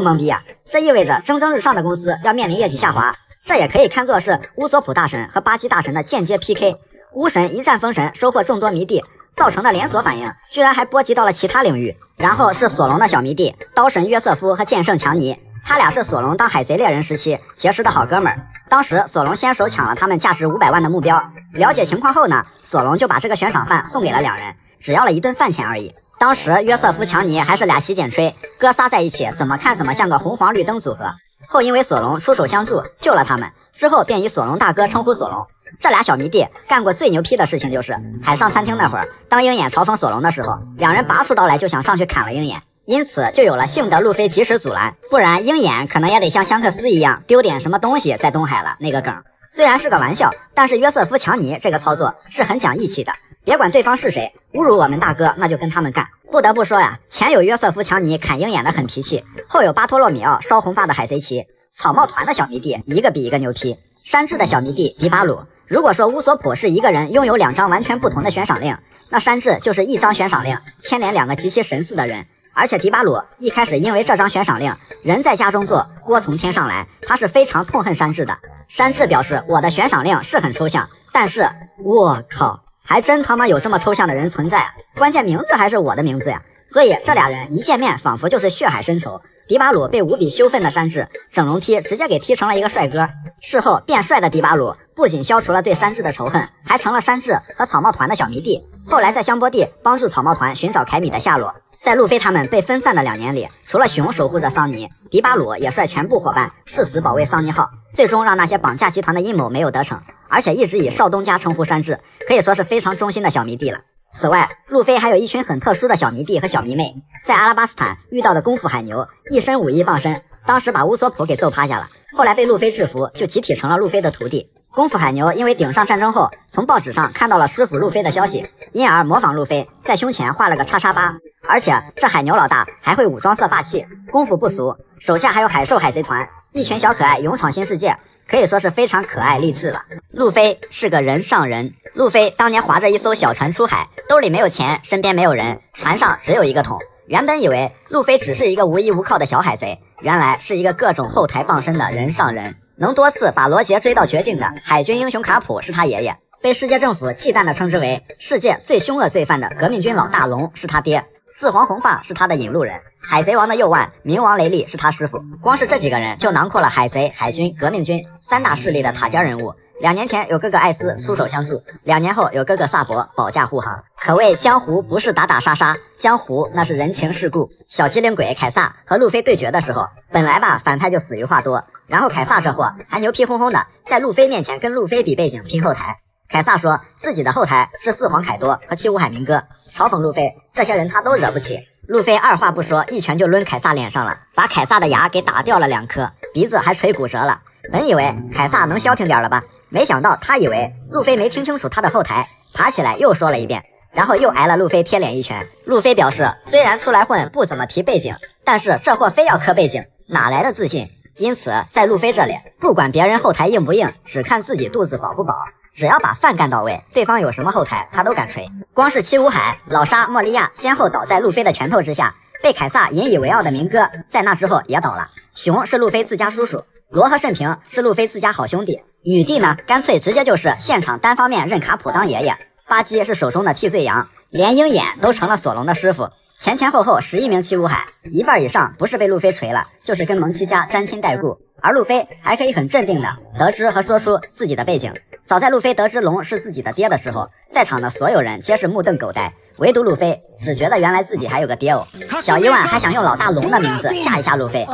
懵逼啊！这意味着蒸蒸日上的公司要面临业绩下滑，这也可以看作是乌索普大神和巴基大神的间接 PK。巫神一战封神，收获众多迷弟，造成的连锁反应居然还波及到了其他领域。然后是索隆的小迷弟刀神约瑟夫和剑圣强尼，他俩是索隆当海贼猎人时期结识的好哥们儿。当时索隆先手抢了他们价值500万的目标，了解情况后呢，索隆就把这个悬赏饭送给了两人，只要了一顿饭钱而已。当时约瑟夫强尼还是俩洗剪吹，哥仨在一起怎么看怎么像个红黄绿灯组合。后因为索隆出手相助救了他们，之后便以索隆大哥称呼索隆。这俩小迷弟干过最牛批的事情就是海上餐厅那会儿，当鹰眼嘲讽索隆的时候，两人拔出刀来就想上去砍了鹰眼，因此就有了幸得路飞及时阻拦，不然鹰眼可能也得像香克斯一样丢点什么东西在东海了那个梗。虽然是个玩笑，但是约瑟夫强尼这个操作是很讲义气的，别管对方是谁，侮辱我们大哥那就跟他们干。不得不说呀，前有约瑟夫强尼砍鹰眼的狠脾气，后有巴托洛米奥烧红发的海贼旗，草帽团的小迷弟一个比一个牛批。山治的小迷弟迪巴鲁，如果说乌索普是一个人拥有2张完全不同的悬赏令，那山治就是1张悬赏令牵连2个极其神似的人。而且迪巴鲁一开始因为这张悬赏令，人在家中坐，锅从天上来，他是非常痛恨山治的。山治表示，我的悬赏令是很抽象，但是我靠，还真他妈有这么抽象的人存在啊！关键名字还是我的名字呀！所以这俩人一见面仿佛就是血海深仇。迪巴鲁被无比羞愤的山治整容踢直接给踢成了一个帅哥。事后变帅的迪巴鲁不仅消除了对山治的仇恨，还成了山治和草帽团的小迷弟。后来在香波地帮助草帽团寻找凯米的下落。在路飞他们被分散的2年里，除了熊守护着桑尼，迪巴鲁也率全部伙伴誓死保卫桑尼号，最终让那些绑架集团的阴谋没有得逞，而且一直以少东家称呼山治，可以说是非常忠心的小迷弟了。此外，路飞还有一群很特殊的小迷弟和小迷妹，在阿拉巴斯坦遇到的功夫海牛，一身武艺傍身，当时把乌索普给揍趴下了，后来被路飞制服，就集体成了路飞的徒弟。功夫海牛因为顶上战争后，从报纸上看到了师傅路飞的消息，因而模仿路飞，在胸前画了个叉叉疤。而且这海牛老大还会武装色霸气，功夫不俗，手下还有海兽海贼团，一群小可爱勇闯新世界，可以说是非常可爱励志了。路飞是个人上人，路飞当年划着一艘小船出海，兜里没有钱，身边没有人，船上只有一个桶。原本以为路飞只是一个无依无靠的小海贼，原来是一个各种后台傍身的人上人。能多次把罗杰追到绝境的海军英雄卡普是他爷爷，被世界政府忌惮的称之为世界最凶恶罪犯的革命军老大龙是他爹，四皇红发是他的引路人，海贼王的右腕冥王雷利是他师傅。光是这几个人就囊括了海贼、海军、革命军3大势力的塔尖人物。2年前有哥哥艾斯出手相助，2年后有哥哥萨博保驾护航，可谓江湖不是打打杀杀，江湖那是人情世故。小机灵鬼凯撒和路飞对决的时候，本来吧反派就死于话多，然后凯撒这货还牛皮哄哄的在路飞面前跟路飞比背景拼后台。凯撒说自己的后台是四皇凯多和七武海明哥，嘲讽路飞这些人他都惹不起。路飞二话不说，一拳就抡凯撒脸上了，把凯撒的牙给打掉了2颗，鼻子还锤骨折了。本以为凯撒能消停点了吧，没想到他以为路飞没听清楚他的后台，爬起来又说了一遍，然后又挨了路飞贴脸一拳。路飞表示虽然出来混不怎么提背景，但是这货非要磕背景，哪来的自信？因此在路飞这里，不管别人后台硬不硬，只看自己肚子饱不饱，只要把饭干到位，对方有什么后台他都敢锤。光是七武海、老沙、莫利亚先后倒在路飞的拳头之下，被凯撒引以为傲的明哥在那之后也倒了。熊是路飞自家叔叔，罗和慎平是路飞自家好兄弟，女帝呢干脆直接就是现场单方面认卡普当爷爷，巴基是手中的替罪羊，连鹰眼都成了索隆的师傅。前前后后11名七武海，一半以上不是被路飞锤了，就是跟蒙奇家沾亲带故。而路飞还可以很镇定的得知和说出自己的背景。早在路飞得知龙是自己的爹的時候，在场的所有人皆是目瞪狗呆，唯独路飞只觉得原来自己还有个爹哦。小伊万还想用老大龙的名字吓一吓路飞。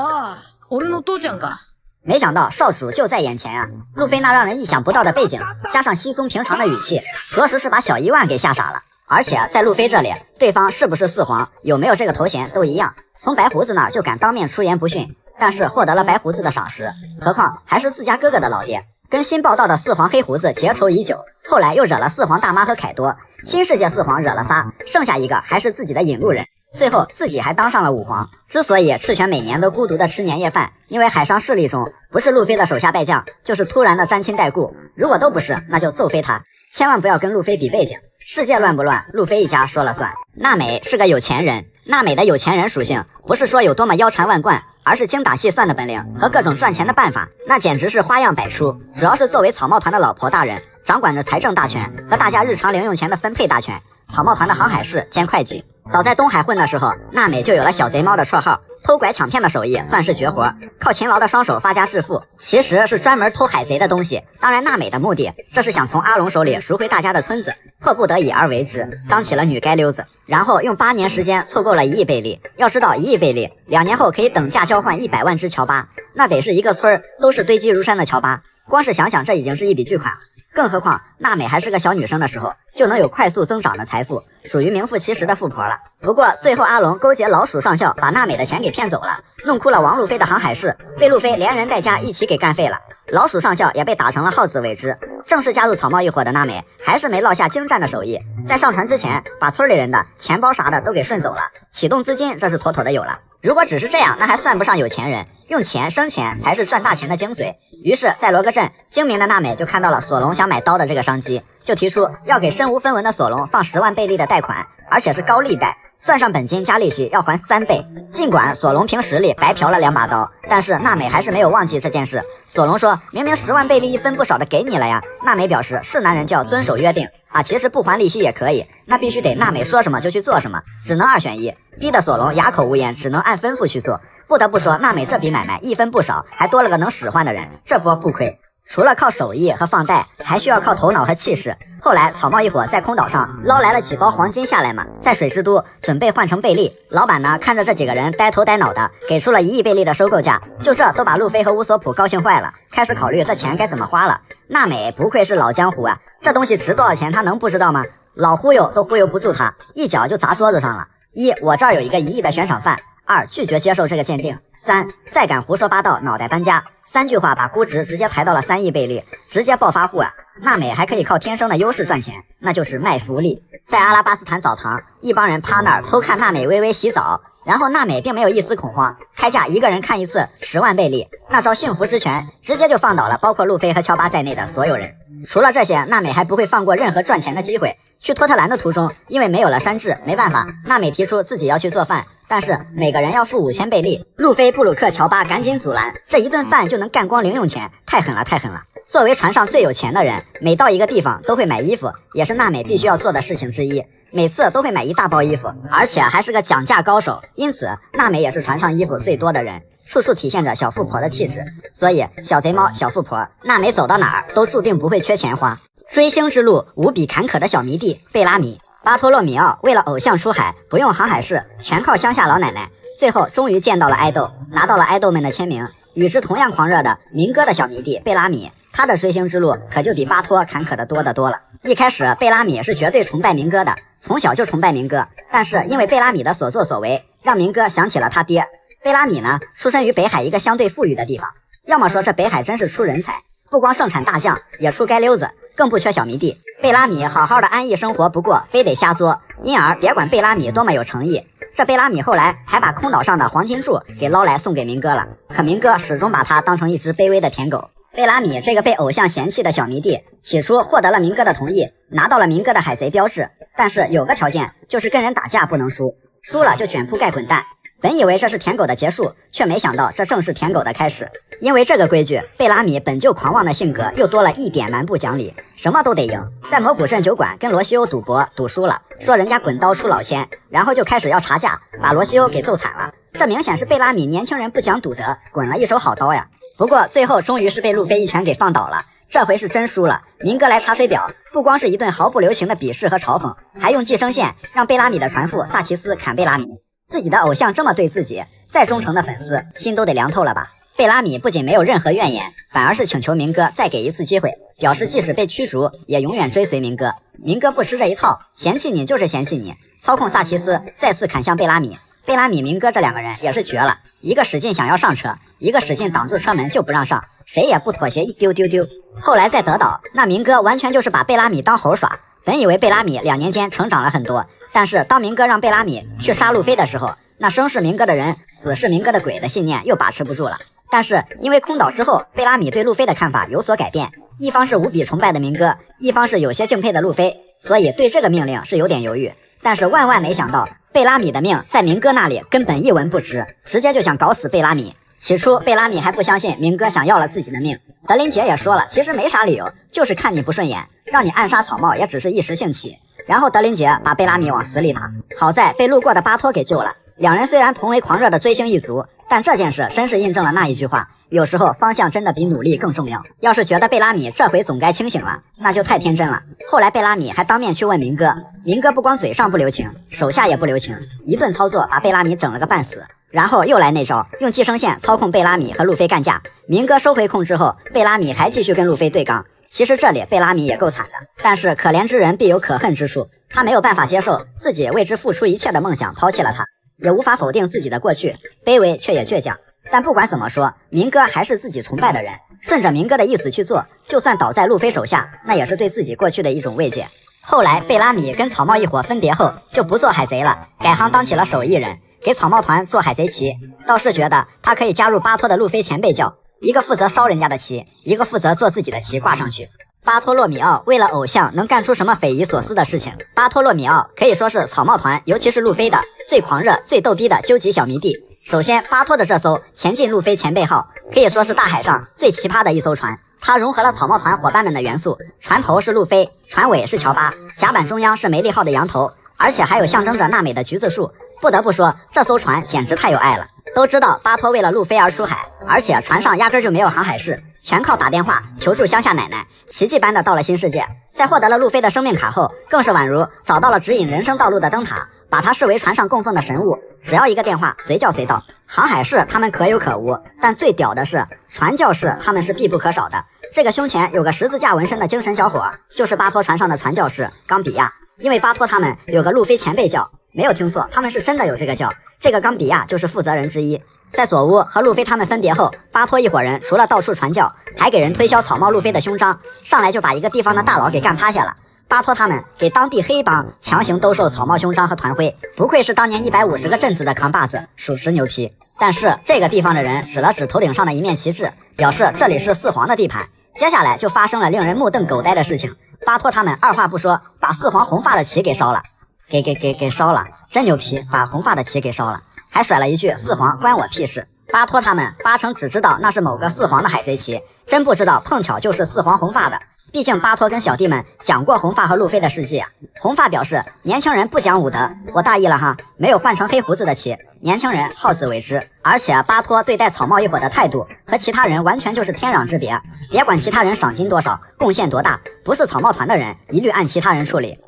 没想到少主就在眼前啊！路飞那让人意想不到的背景，加上稀松平常的语气，着实是把小伊万给吓傻了。而且在路飞这里，对方是不是四皇，有没有这个头衔都一样，从白胡子那儿就敢当面出言不逊，但是获得了白胡子的赏识，何况还是自家哥哥的老爹。跟新报道的四皇黑胡子结仇已久，后来又惹了四皇大妈和凯多，新世界四皇惹了仨，剩下一个还是自己的引路人，最后自己还当上了五皇。之所以赤犬每年都孤独的吃年夜饭，因为海上势力中不是路飞的手下败将，就是突然的沾亲带故，如果都不是，那就揍飞他。千万不要跟路飞比背景，世界乱不乱，路飞一家说了算。娜美是个有钱人，娜美的有钱人属性不是说有多么腰缠万贯，而是精打细算的本领和各种赚钱的办法，那简直是花样百出。主要是作为草帽团的老婆大人，掌管着财政大权和大家日常零用钱的分配大权，草帽团的航海士兼会计。早在东海混的时候，娜美就有了小贼猫的绰号，偷拐抢骗的手艺算是绝活，靠勤劳的双手发家致富，其实是专门偷海贼的东西。当然，娜美的目的，这是想从阿龙手里赎回大家的村子，迫不得已而为之，当起了女街溜子，然后用8年时间凑够了1亿贝利。要知道1亿贝利，2年后可以等价交换100万只乔巴，那得是一个村都是堆积如山的乔巴。光是想想，这已经是一笔巨款了。更何况娜美还是个小女生的时候，就能有快速增长的财富，属于名副其实的富婆了。不过最后阿龙勾结老鼠上校，把娜美的钱给骗走了，弄哭了王路飞的航海士，被路飞连人带家一起给干废了。老鼠上校也被打成了耗子尾汁。正式加入草帽一伙的娜美，还是没落下精湛的手艺，在上船之前，把村里人的钱包啥的都给顺走了，启动资金这是妥妥的有了。如果只是这样，那还算不上有钱人，用钱生钱才是赚大钱的精髓。于是，在罗格镇，精明的娜美就看到了索隆想买刀的这个商机，就提出要给身无分文的索隆放10万贝利的贷款，而且是高利贷，算上本金加利息要还3倍。尽管索隆凭实力白嫖了2把刀，但是娜美还是没有忘记这件事。索隆说明明10万贝利一分不少的给你了呀，娜美表示是男人就要遵守约定啊，其实不还利息也可以，那必须得娜美说什么就去做什么，只能2选1，逼得索隆哑口无言，只能按吩咐去做。不得不说，娜美这笔买卖一分不少，还多了个能使唤的人，这波不亏。除了靠手艺和放贷，还需要靠头脑和气势。后来草帽一伙在空岛上捞来了几包黄金下来嘛，在水之都准备换成贝利。老板呢，看着这几个人呆头呆脑的，给出了1亿贝利的收购价，就这都把路飞和乌索普高兴坏了，开始考虑这钱该怎么花了。娜美不愧是老江湖啊，这东西值多少钱他能不知道吗？老忽悠都忽悠不住他，一脚就砸桌子上了。1. 我这儿有一个1亿的悬赏犯。2. 拒绝接受这个鉴定。3. 再敢胡说八道，脑袋搬家。3句话把估值直接抬到了3亿贝利，直接暴发户啊！娜美还可以靠天生的优势赚钱，那就是卖福利。在阿拉巴斯坦澡堂，一帮人趴那儿偷看娜美微微洗澡，然后娜美并没有一丝恐慌，开价一个人看一次10万贝利，那招驯服之拳直接就放倒了包括路飞和乔巴在内的所有人。除了这些，娜美还不会放过任何赚钱的机会。去托特兰的途中，因为没有了山治，没办法，娜美提出自己要去做饭，但是每个人要付5000贝利。路飞、布鲁克、乔巴赶紧阻拦，这一顿饭就能干光零用钱，太狠了，太狠了！作为船上最有钱的人，每到一个地方都会买衣服，也是娜美必须要做的事情之一。每次都会买一大包衣服，而且还是个讲价高手，因此娜美也是船上衣服最多的人，处处体现着小富婆的气质。所以小贼猫、小富婆，娜美走到哪儿都注定不会缺钱花。追星之路无比坎坷的小迷弟贝拉米。巴托洛米奥为了偶像出海，不用航海士，全靠乡下老奶奶，最后终于见到了爱豆，拿到了爱豆们的签名。与之同样狂热的民歌的小迷弟贝拉米，他的追星之路可就比巴托坎坷的多得多了。一开始贝拉米是绝对崇拜民歌的，从小就崇拜民歌，但是因为贝拉米的所作所为，让民歌想起了他爹。贝拉米呢，出身于北海一个相对富裕的地方，要么说这北海真是出人才，不光盛产大将，也出街溜子，更不缺小迷弟。贝拉米好好的安逸生活不过，非得瞎作，因而别管贝拉米多么有诚意，这贝拉米后来还把空岛上的黄金柱给捞来送给民歌了，可民歌始终把他当成一只卑微的舔狗。贝拉米这个被偶像嫌弃的小迷弟，起初获得了民歌的同意，拿到了民歌的海贼标志，但是有个条件，就是跟人打架不能输，输了就卷铺盖滚蛋。本以为这是舔狗的结束，却没想到这正是舔狗的开始。因为这个规矩，贝拉米本就狂妄的性格又多了一点蛮不讲理，什么都得赢。在魔古镇酒馆跟罗西欧赌博，赌输了，说人家滚刀出老千，然后就开始要查价，把罗西欧给揍惨了。这明显是贝拉米年轻人不讲武德，滚了一手好刀呀。不过最后终于是被路飞一拳给放倒了，这回是真输了。民歌来查水表，不光是一顿毫不留情的鄙视和嘲讽，还用寄生线让贝拉米的船夫萨奇斯砍贝拉米。自己的偶像这么对自己，再忠诚的粉丝心都得凉透了吧。贝拉米不仅没有任何怨言，反而是请求民歌再给一次机会，表示即使被驱逐也永远追随民歌。民歌不吃这一套，嫌弃你就是嫌弃你，操控萨奇斯再次砍向贝拉米。贝拉米、民歌这两个人也是绝了，一个使劲想要上车，一个使劲挡住车门就不让上，谁也不妥协一丢丢丢。后来在德岛，那民歌完全就是把贝拉米当猴耍。本以为贝拉米2年间成长了很多，但是当民歌让贝拉米去杀路飞的时候，那生是民歌的人，死是民歌的鬼的信念又把持不住了。但是因为空岛之后，贝拉米对路飞的看法有所改变，一方是无比崇拜的民歌，一方是有些敬佩的路飞，所以对这个命令是有点犹豫。但是万万没想到，贝拉米的命在民歌那里根本一文不值，直接就想搞死贝拉米。起初贝拉米还不相信民歌想要了自己的命，德林杰也说了，其实没啥理由，就是看你不顺眼，让你暗杀草帽也只是一时兴起。然后德林杰把贝拉米往死里打，好在被路过的巴托给救了，两人虽然同为狂热的追星一族，但这件事真是印证了那一句话，有时候方向真的比努力更重要。要是觉得贝拉米这回总该清醒了，那就太天真了。后来贝拉米还当面去问明哥，明哥不光嘴上不留情，手下也不留情，一顿操作把贝拉米整了个半死。然后又来那招，用寄生线操控贝拉米和路飞干架。明哥收回控制后，贝拉米还继续跟路飞对刚。其实这里贝拉米也够惨的，但是可怜之人必有可恨之处，他没有办法接受自己为之付出一切的梦想抛弃了他，也无法否定自己的过去，卑微却也倔强。但不管怎么说，明哥还是自己崇拜的人，顺着明哥的意思去做，就算倒在路飞手下，那也是对自己过去的一种慰藉。后来贝拉米跟草帽一伙分别后，就不做海贼了，改行当起了手艺人，给草帽团做海贼旗。倒是觉得他可以加入巴托的路飞前辈教，一个负责烧人家的旗，一个负责做自己的旗挂上去。巴托洛米奥为了偶像能干出什么匪夷所思的事情？巴托洛米奥可以说是草帽团，尤其是路飞的最狂热、最逗逼的究极小迷弟。首先，巴托的这艘前进路飞前辈号可以说是大海上最奇葩的一艘船，它融合了草帽团伙伴们的元素，船头是路飞，船尾是乔巴，甲板中央是梅利号的羊头，而且还有象征着娜美的橘子树。不得不说，这艘船简直太有爱了。都知道巴托为了路飞而出海，而且船上压根就没有航海士，全靠打电话求助乡下奶奶，奇迹般的到了新世界。在获得了路飞的生命卡后，更是宛如找到了指引人生道路的灯塔，把它视为船上供奉的神物，只要一个电话，随叫随到。航海士他们可有可无，但最屌的是传教士他们是必不可少的。这个胸前有个十字架纹身的精神小伙，就是巴托船上的传教士冈比亚。因为巴托他们有个路飞前辈教，没有听错，他们是真的有这个教。这个冈比亚就是负责人之一。在佐乌和路飞他们分别后，巴托一伙人除了到处传教，还给人推销草帽路飞的胸章，上来就把一个地方的大佬给干趴下了。巴托他们给当地黑帮强行兜售草帽胸章和团徽，不愧是当年150个镇子的扛把子，属实牛批。但是这个地方的人指了指头顶上的一面旗帜，表示这里是四皇的地盘。接下来就发生了令人目瞪口呆的事情，巴托他们二话不说，把四皇红发的旗给烧了。给烧了，真牛批，把红发的旗给烧了，还甩了一句四皇关我屁事。巴托他们八成只知道那是某个四皇的海贼旗，真不知道碰巧就是四皇红发的。毕竟巴托跟小弟们讲过红发和路飞的事迹啊。红发表示年轻人不讲武德，我大意了哈，没有换成黑胡子的旗，年轻人好自为之。而且巴托对待草帽一伙的态度和其他人完全就是天壤之别，别管其他人赏金多少，贡献多大，不是草帽团的人一律按其他人处理。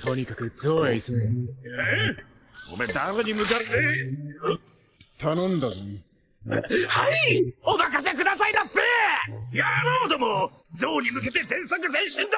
とにかくゾウへ急げ。お前誰に向かって頼んだの？はい、お任せくださいだっぺ。野郎ども、ゾウに向けて全速前進だべ。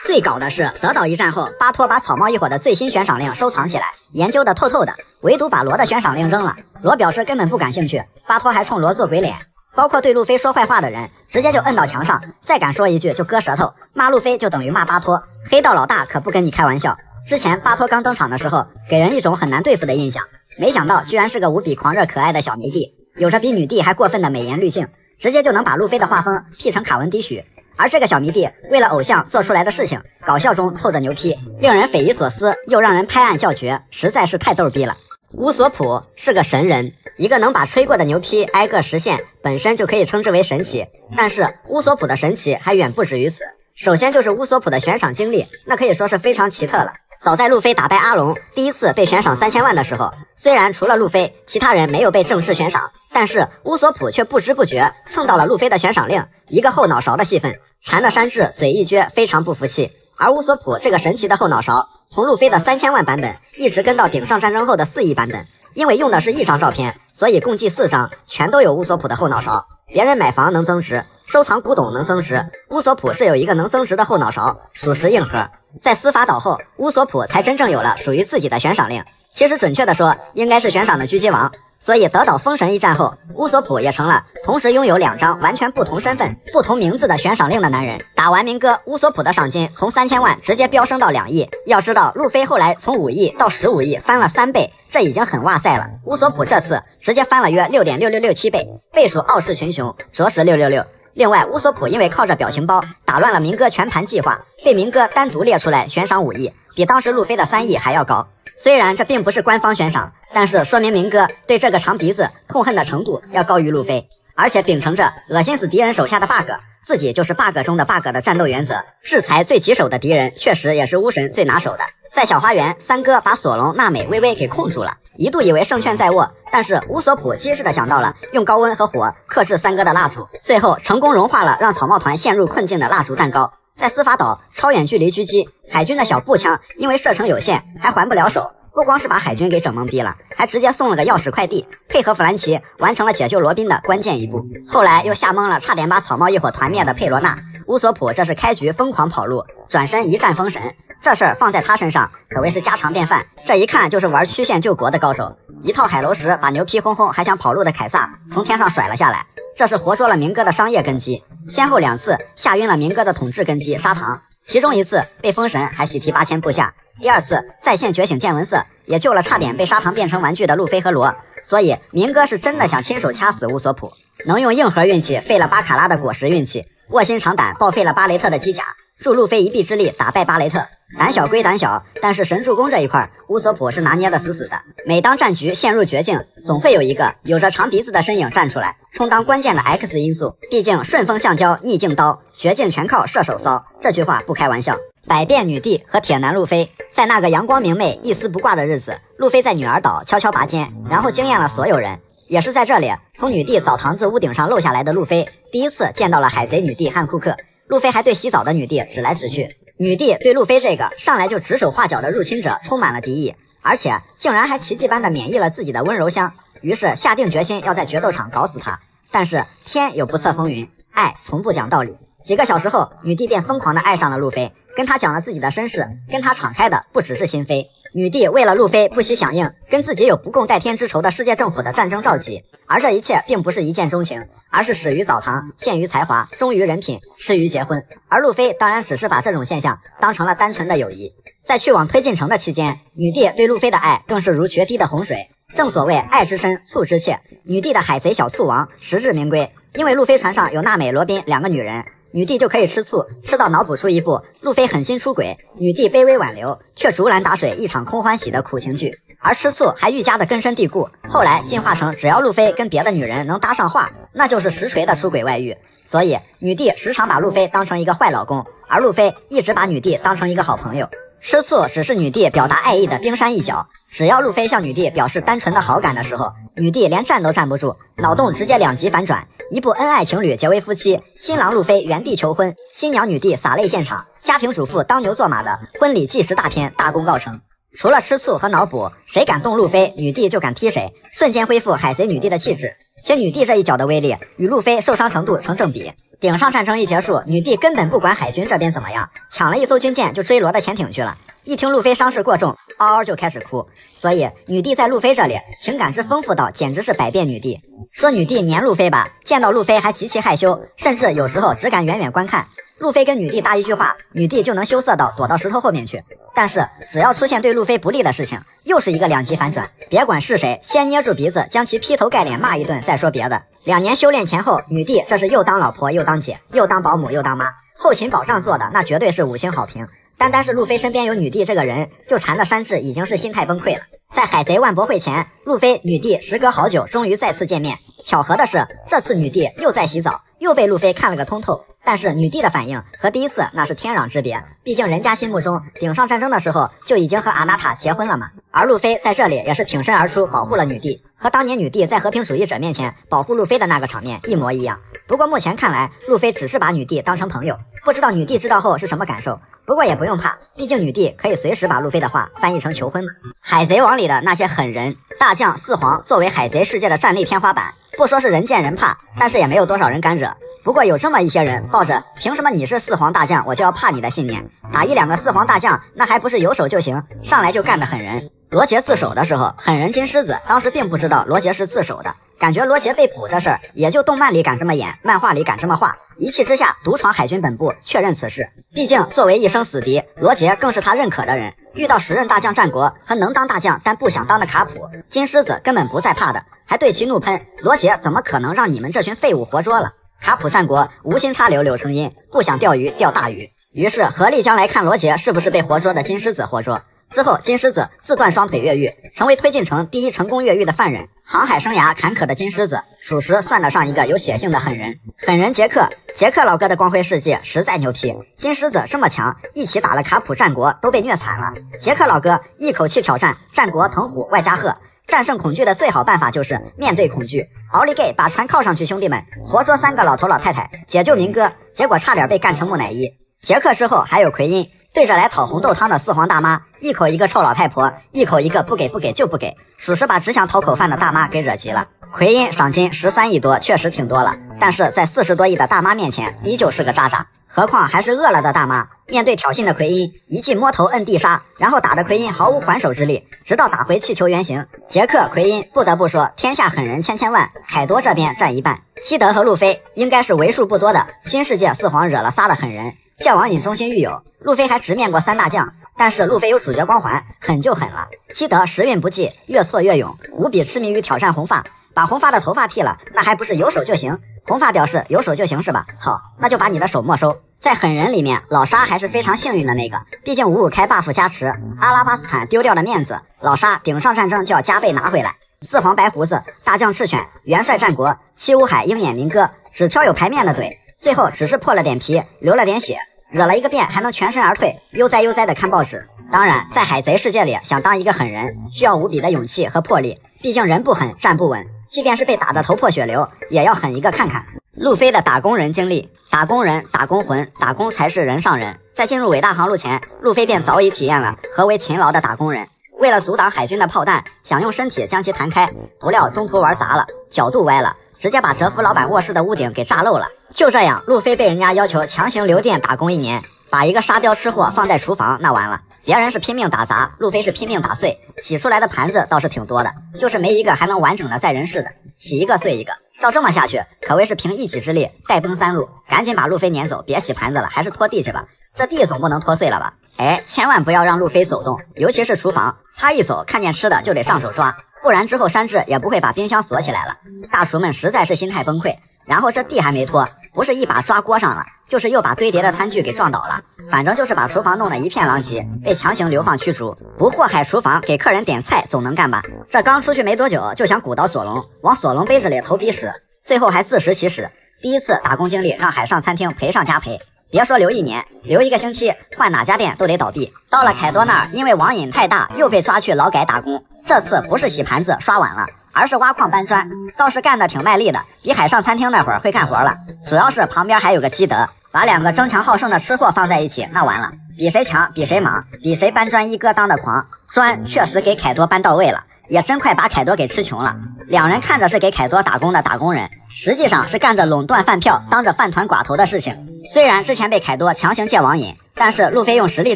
最搞的是，德岛一战后，巴托把草帽一伙的最新悬赏令收藏起来，研究的透透的，唯独把罗的悬赏令扔了。罗表示根本不感兴趣，巴托还冲罗做鬼脸。包括对路飞说坏话的人，直接就摁到墙上，再敢说一句就割舌头，骂路飞就等于骂巴托。黑道老大可不跟你开玩笑。之前巴托刚登场的时候，给人一种很难对付的印象，没想到居然是个无比狂热可爱的小迷弟，有着比女帝还过分的美颜滤镜，直接就能把路飞的画风 P 成卡文迪许。而这个小迷弟为了偶像做出来的事情，搞笑中透着牛批，令人匪夷所思，又让人拍案叫绝，实在是太逗逼了。乌索普是个神人，一个能把吹过的牛批挨个实现，本身就可以称之为神奇。但是乌索普的神奇还远不止于此。首先就是乌索普的悬赏经历，那可以说是非常奇特了。早在路飞打败阿龙，第一次被悬赏3000万的时候，虽然除了路飞，其他人没有被正式悬赏，但是乌索普却不知不觉蹭到了路飞的悬赏令，一个后脑勺的戏份，缠的山治嘴一撅，非常不服气。而乌索普这个神奇的后脑勺，从路飞的3000万版本一直跟到顶上战争后的4亿版本，因为用的是一张照片，所以共计4张全都有乌索普的后脑勺。别人买房能增值，收藏古董能增值，乌索普是有一个能增值的后脑勺，属实硬核。在司法岛后，乌索普才真正有了属于自己的悬赏令，其实准确的说，应该是悬赏的狙击王。所以德岛封神一战后，乌索普也成了同时拥有2张完全不同身份、不同名字的悬赏令的男人。打完明哥，乌索普的赏金从3000万直接飙升到2亿。要知道，路飞后来从5亿到15亿，翻了3倍，这已经很哇塞了。乌索普这次直接翻了约6.6667倍，倍数傲视群雄，着实666。另外，乌索普因为靠着表情包打乱了明哥全盘计划，被明哥单独列出来悬赏5亿，比当时路飞的3亿还要高。虽然这并不是官方悬赏，但是说明明哥对这个长鼻子痛恨的程度要高于路飞，而且秉承着恶心死敌人手下的 bug， 自己就是 bug 中的 bug 的战斗原则，制裁最棘手的敌人，确实也是巫神最拿手的。在小花园，三哥把索隆、娜美、薇薇给控住了，一度以为胜券在握，但是乌索普机智的想到了用高温和火克制三哥的蜡烛，最后成功融化了让草帽团陷入困境的蜡烛蛋糕。在司法岛超远距离狙击，海军的小步枪因为射程有限还还不了手，不光是把海军给整懵逼了，还直接送了个钥匙快递，配合弗兰奇完成了解救罗宾的关键一步。后来又吓懵了差点把草帽一伙团灭的佩罗娜，乌索普这是开局疯狂跑路，转身一战封神，这事儿放在他身上可谓是家常便饭，这一看就是玩曲线救国的高手。一套海楼石把牛皮哄哄还想跑路的凯撒从天上甩了下来，这是活捉了明哥的商业根基，先后2次吓晕了明哥的统治根基砂糖，其中一次被封神还喜提8000部下，第2次在线觉醒见闻色，也救了差点被砂糖变成玩具的路飞和罗。所以明哥是真的想亲手掐死乌索普，能用硬核运气废了巴卡拉的果实运气，卧薪尝胆报废了巴雷特的机甲，助路飞一臂之力打败巴雷特。胆小归胆小，但是神助攻这一块乌索普是拿捏的死死的。每当战局陷入绝境，总会有一个有着长鼻子的身影站出来，充当关键的 X 因素。毕竟顺风橡胶逆境刀，绝境全靠射手骚，这句话不开玩笑。百变女帝和铁男路飞，在那个阳光明媚一丝不挂的日子，路飞在女儿岛悄悄拔尖，然后惊艳了所有人。也是在这里，从女帝澡堂子屋顶上漏下来的路飞第一次见到了海贼女帝汉库克。路飞还对洗澡的女帝指来指去，女帝对路飞这个上来就指手画脚的入侵者充满了敌意，而且竟然还奇迹般的免疫了自己的温柔乡，于是下定决心要在决斗场搞死他。但是天有不测风云，爱从不讲道理。几个小时后，女帝便疯狂的爱上了路飞，跟他讲了自己的身世，跟他敞开的不只是心扉。女帝为了路飞不惜响应跟自己有不共戴天之仇的世界政府的战争召集，而这一切并不是一见钟情，而是始于澡堂，陷于才华，忠于人品，痴于结婚。而路飞当然只是把这种现象当成了单纯的友谊。在去往推进城的期间，女帝对路飞的爱更是如决堤的洪水。正所谓爱之深，醋之切，女帝的海贼小醋王实至名归。因为路飞船上有娜美、罗宾2个女人，女帝就可以吃醋，吃到脑补出一部路飞狠心出轨，女帝卑微挽留，却竹篮打水一场空欢喜的苦情剧。而吃醋还愈加的根深蒂固，后来进化成只要路飞跟别的女人能搭上话，那就是实锤的出轨外遇。所以女帝时常把路飞当成一个坏老公，而路飞一直把女帝当成一个好朋友。吃醋只是女帝表达爱意的冰山一角，只要路飞向女帝表示单纯的好感的时候，女帝连站都站不住，脑洞直接2极反转，一部恩爱情侣结为夫妻，新郎路飞原地求婚，新娘女帝洒泪现场，家庭主妇当牛做马的婚礼纪实大片大功告成。除了吃醋和脑补，谁敢动路飞，女帝就敢踢谁，瞬间恢复海贼女帝的气质。且女帝这一脚的威力与路飞受伤程度成正比。顶上战争一结束，女帝根本不管海军这边怎么样，抢了一艘军舰就追罗的潜艇去了。一听路飞伤势过重，嗷嗷就开始哭。所以女帝在路飞这里情感之丰富到简直是百变女帝。说女帝黏路飞吧，见到路飞还极其害羞，甚至有时候只敢远远观看。路飞跟女帝搭一句话，女帝就能羞涩到躲到石头后面去。但是只要出现对路飞不利的事情，又是一个2极反转。别管是谁，先捏住鼻子将其劈头盖脸骂一顿再说别的。2年修炼前后，女帝这是又当老婆又当姐，又当保姆又当妈，后勤保障做的那绝对是5星好评。单是路飞身边有女帝这个人，就缠的山治已经是心态崩溃了。在海贼万博会前，路飞、女帝时隔好久终于再次见面。巧合的是，这次女帝又在洗澡，又被路飞看了个通透。但是女帝的反应和第一次那是天壤之别，毕竟人家心目中顶上战争的时候就已经和阿娜塔结婚了嘛。而路飞在这里也是挺身而出保护了女帝，和当年女帝在和平主义者面前保护路飞的那个场面一模一样。不过目前看来，路飞只是把女帝当成朋友，不知道女帝知道后是什么感受。不过也不用怕，毕竟女帝可以随时把路飞的话翻译成求婚嘛。海贼王里的那些狠人，大将四皇作为海贼世界的战力天花板，不说是人见人怕，但是也没有多少人敢惹。不过有这么一些人抱着凭什么你是四皇大将我就要怕你的信念，打1-2个四皇大将那还不是有手就行，上来就干的狠人。罗杰自首的时候，狠人金狮子当时并不知道罗杰是自首的，感觉罗杰被捕这事儿也就动漫里敢这么演，漫画里敢这么画，一气之下独闯海军本部确认此事。毕竟作为一生死敌，罗杰更是他认可的人，遇到10任大将战国和能当大将但不想当的卡普，金狮子根本不在怕的，还对其怒喷，罗杰怎么可能让你们这群废物活捉了。卡普战国无心插柳柳成荫，不想钓鱼钓大鱼，于是合力将来看罗杰是不是被活捉的金狮子活捉。之后，金狮子自断双腿越狱，成为推进城第一成功越狱的犯人。航海生涯坎坷的金狮子，属实算得上一个有血性的狠人。狠人杰克，杰克老哥的光辉事迹实在牛批。金狮子这么强，一起打了卡普战国都被虐惨了。杰克老哥一口气挑战战国藤虎外加鹤。战胜恐惧的最好办法就是面对恐惧。奥利给把船靠上去，兄弟们，活捉3个老头老太太，解救民歌，结果差点被干成木乃伊。杰克之后还有奎因，对着来讨红豆汤的4皇大妈，一口一个臭老太婆，一口一个不给不给就不给，属实把只想讨口饭的大妈给惹急了。奎因赏金13亿多，确实挺多了，但是在40多亿的大妈面前依旧是个渣渣，何况还是饿了的大妈。面对挑衅的奎因，一记摸头摁地杀，然后打得奎因毫无还手之力，直到打回气球原形。杰克、奎因不得不说，天下狠人千千万，凯多这边占一半。基德和路飞应该是为数不多的新世界4皇惹了仨的狠人。剑网瘾忠心狱友，路飞还直面过3大将，但是路飞有主角光环，狠就狠了。基德时运不济，越挫越勇，无比痴迷于挑战红发，把红发的头发剃了，那还不是有手就行？红发表示有手就行是吧？好，那就把你的手没收。在狠人里面，老沙还是非常幸运的那个，毕竟55开 buff 加持，阿拉巴斯坦丢掉的面子，老沙顶上战争就要加倍拿回来。4皇白胡子、大将赤犬、元帅战国、七武海鹰眼民歌，只挑有牌面的怼，最后只是破了点皮，流了点血，惹了一个遍还能全身而退，悠哉悠哉的看报纸。当然，在海贼世界里，想当一个狠人，需要无比的勇气和魄力，毕竟人不狠，站不稳，即便是被打得头破血流，也要狠一个看看。路飞的打工人经历，打工人、打工魂，打工才是人上人。在进入伟大航路前，路飞便早已体验了何为勤劳的打工人。为了阻挡海军的炮弹，想用身体将其弹开，不料中途玩砸了，角度歪了，直接把哲夫老板卧室的屋顶给炸漏了。就这样，路飞被人家要求强行留店打工1年，把一个沙雕吃货放在厨房，那完了。别人是拼命打砸，路飞是拼命打碎，洗出来的盘子倒是挺多的，就是没一个还能完整的在人世的，洗一个碎一个。照这么下去，可谓是凭一己之力带崩3路。赶紧把路飞撵走，别洗盘子了，还是拖地去吧。这地总不能拖碎了吧？哎，千万不要让路飞走动，尤其是厨房，他一走看见吃的就得上手抓，不然之后山治也不会把冰箱锁起来了。大厨们实在是心态崩溃。然后这地还没拖，不是一把抓锅上了，就是又把堆叠的餐具给撞倒了，反正就是把厨房弄得一片狼藉，被强行流放驱逐。不祸害厨房，给客人点菜总能干吧？这刚出去没多久，就想鼓捣索隆，往索隆杯子里投鼻屎，最后还自食其屎。第一次打工经历让海上餐厅赔上加赔，别说留1年，留1个星期，换哪家店都得倒闭。到了凯多那儿，因为网瘾太大，又被抓去劳改打工。这次不是洗盘子刷碗了，而是挖矿搬砖，倒是干得挺卖力的，比海上餐厅那会儿会干活了。主要是旁边还有个基德，把2个争强好胜的吃货放在一起，那完了，比谁强，比谁莽，比谁搬砖一哥当的狂。砖确实给凯多搬到位了，也真快把凯多给吃穷了。2人看着是给凯多打工的打工人，实际上是干着垄断饭票、当着饭团寡头的事情。虽然之前被凯多强行戒网瘾，但是路飞用实力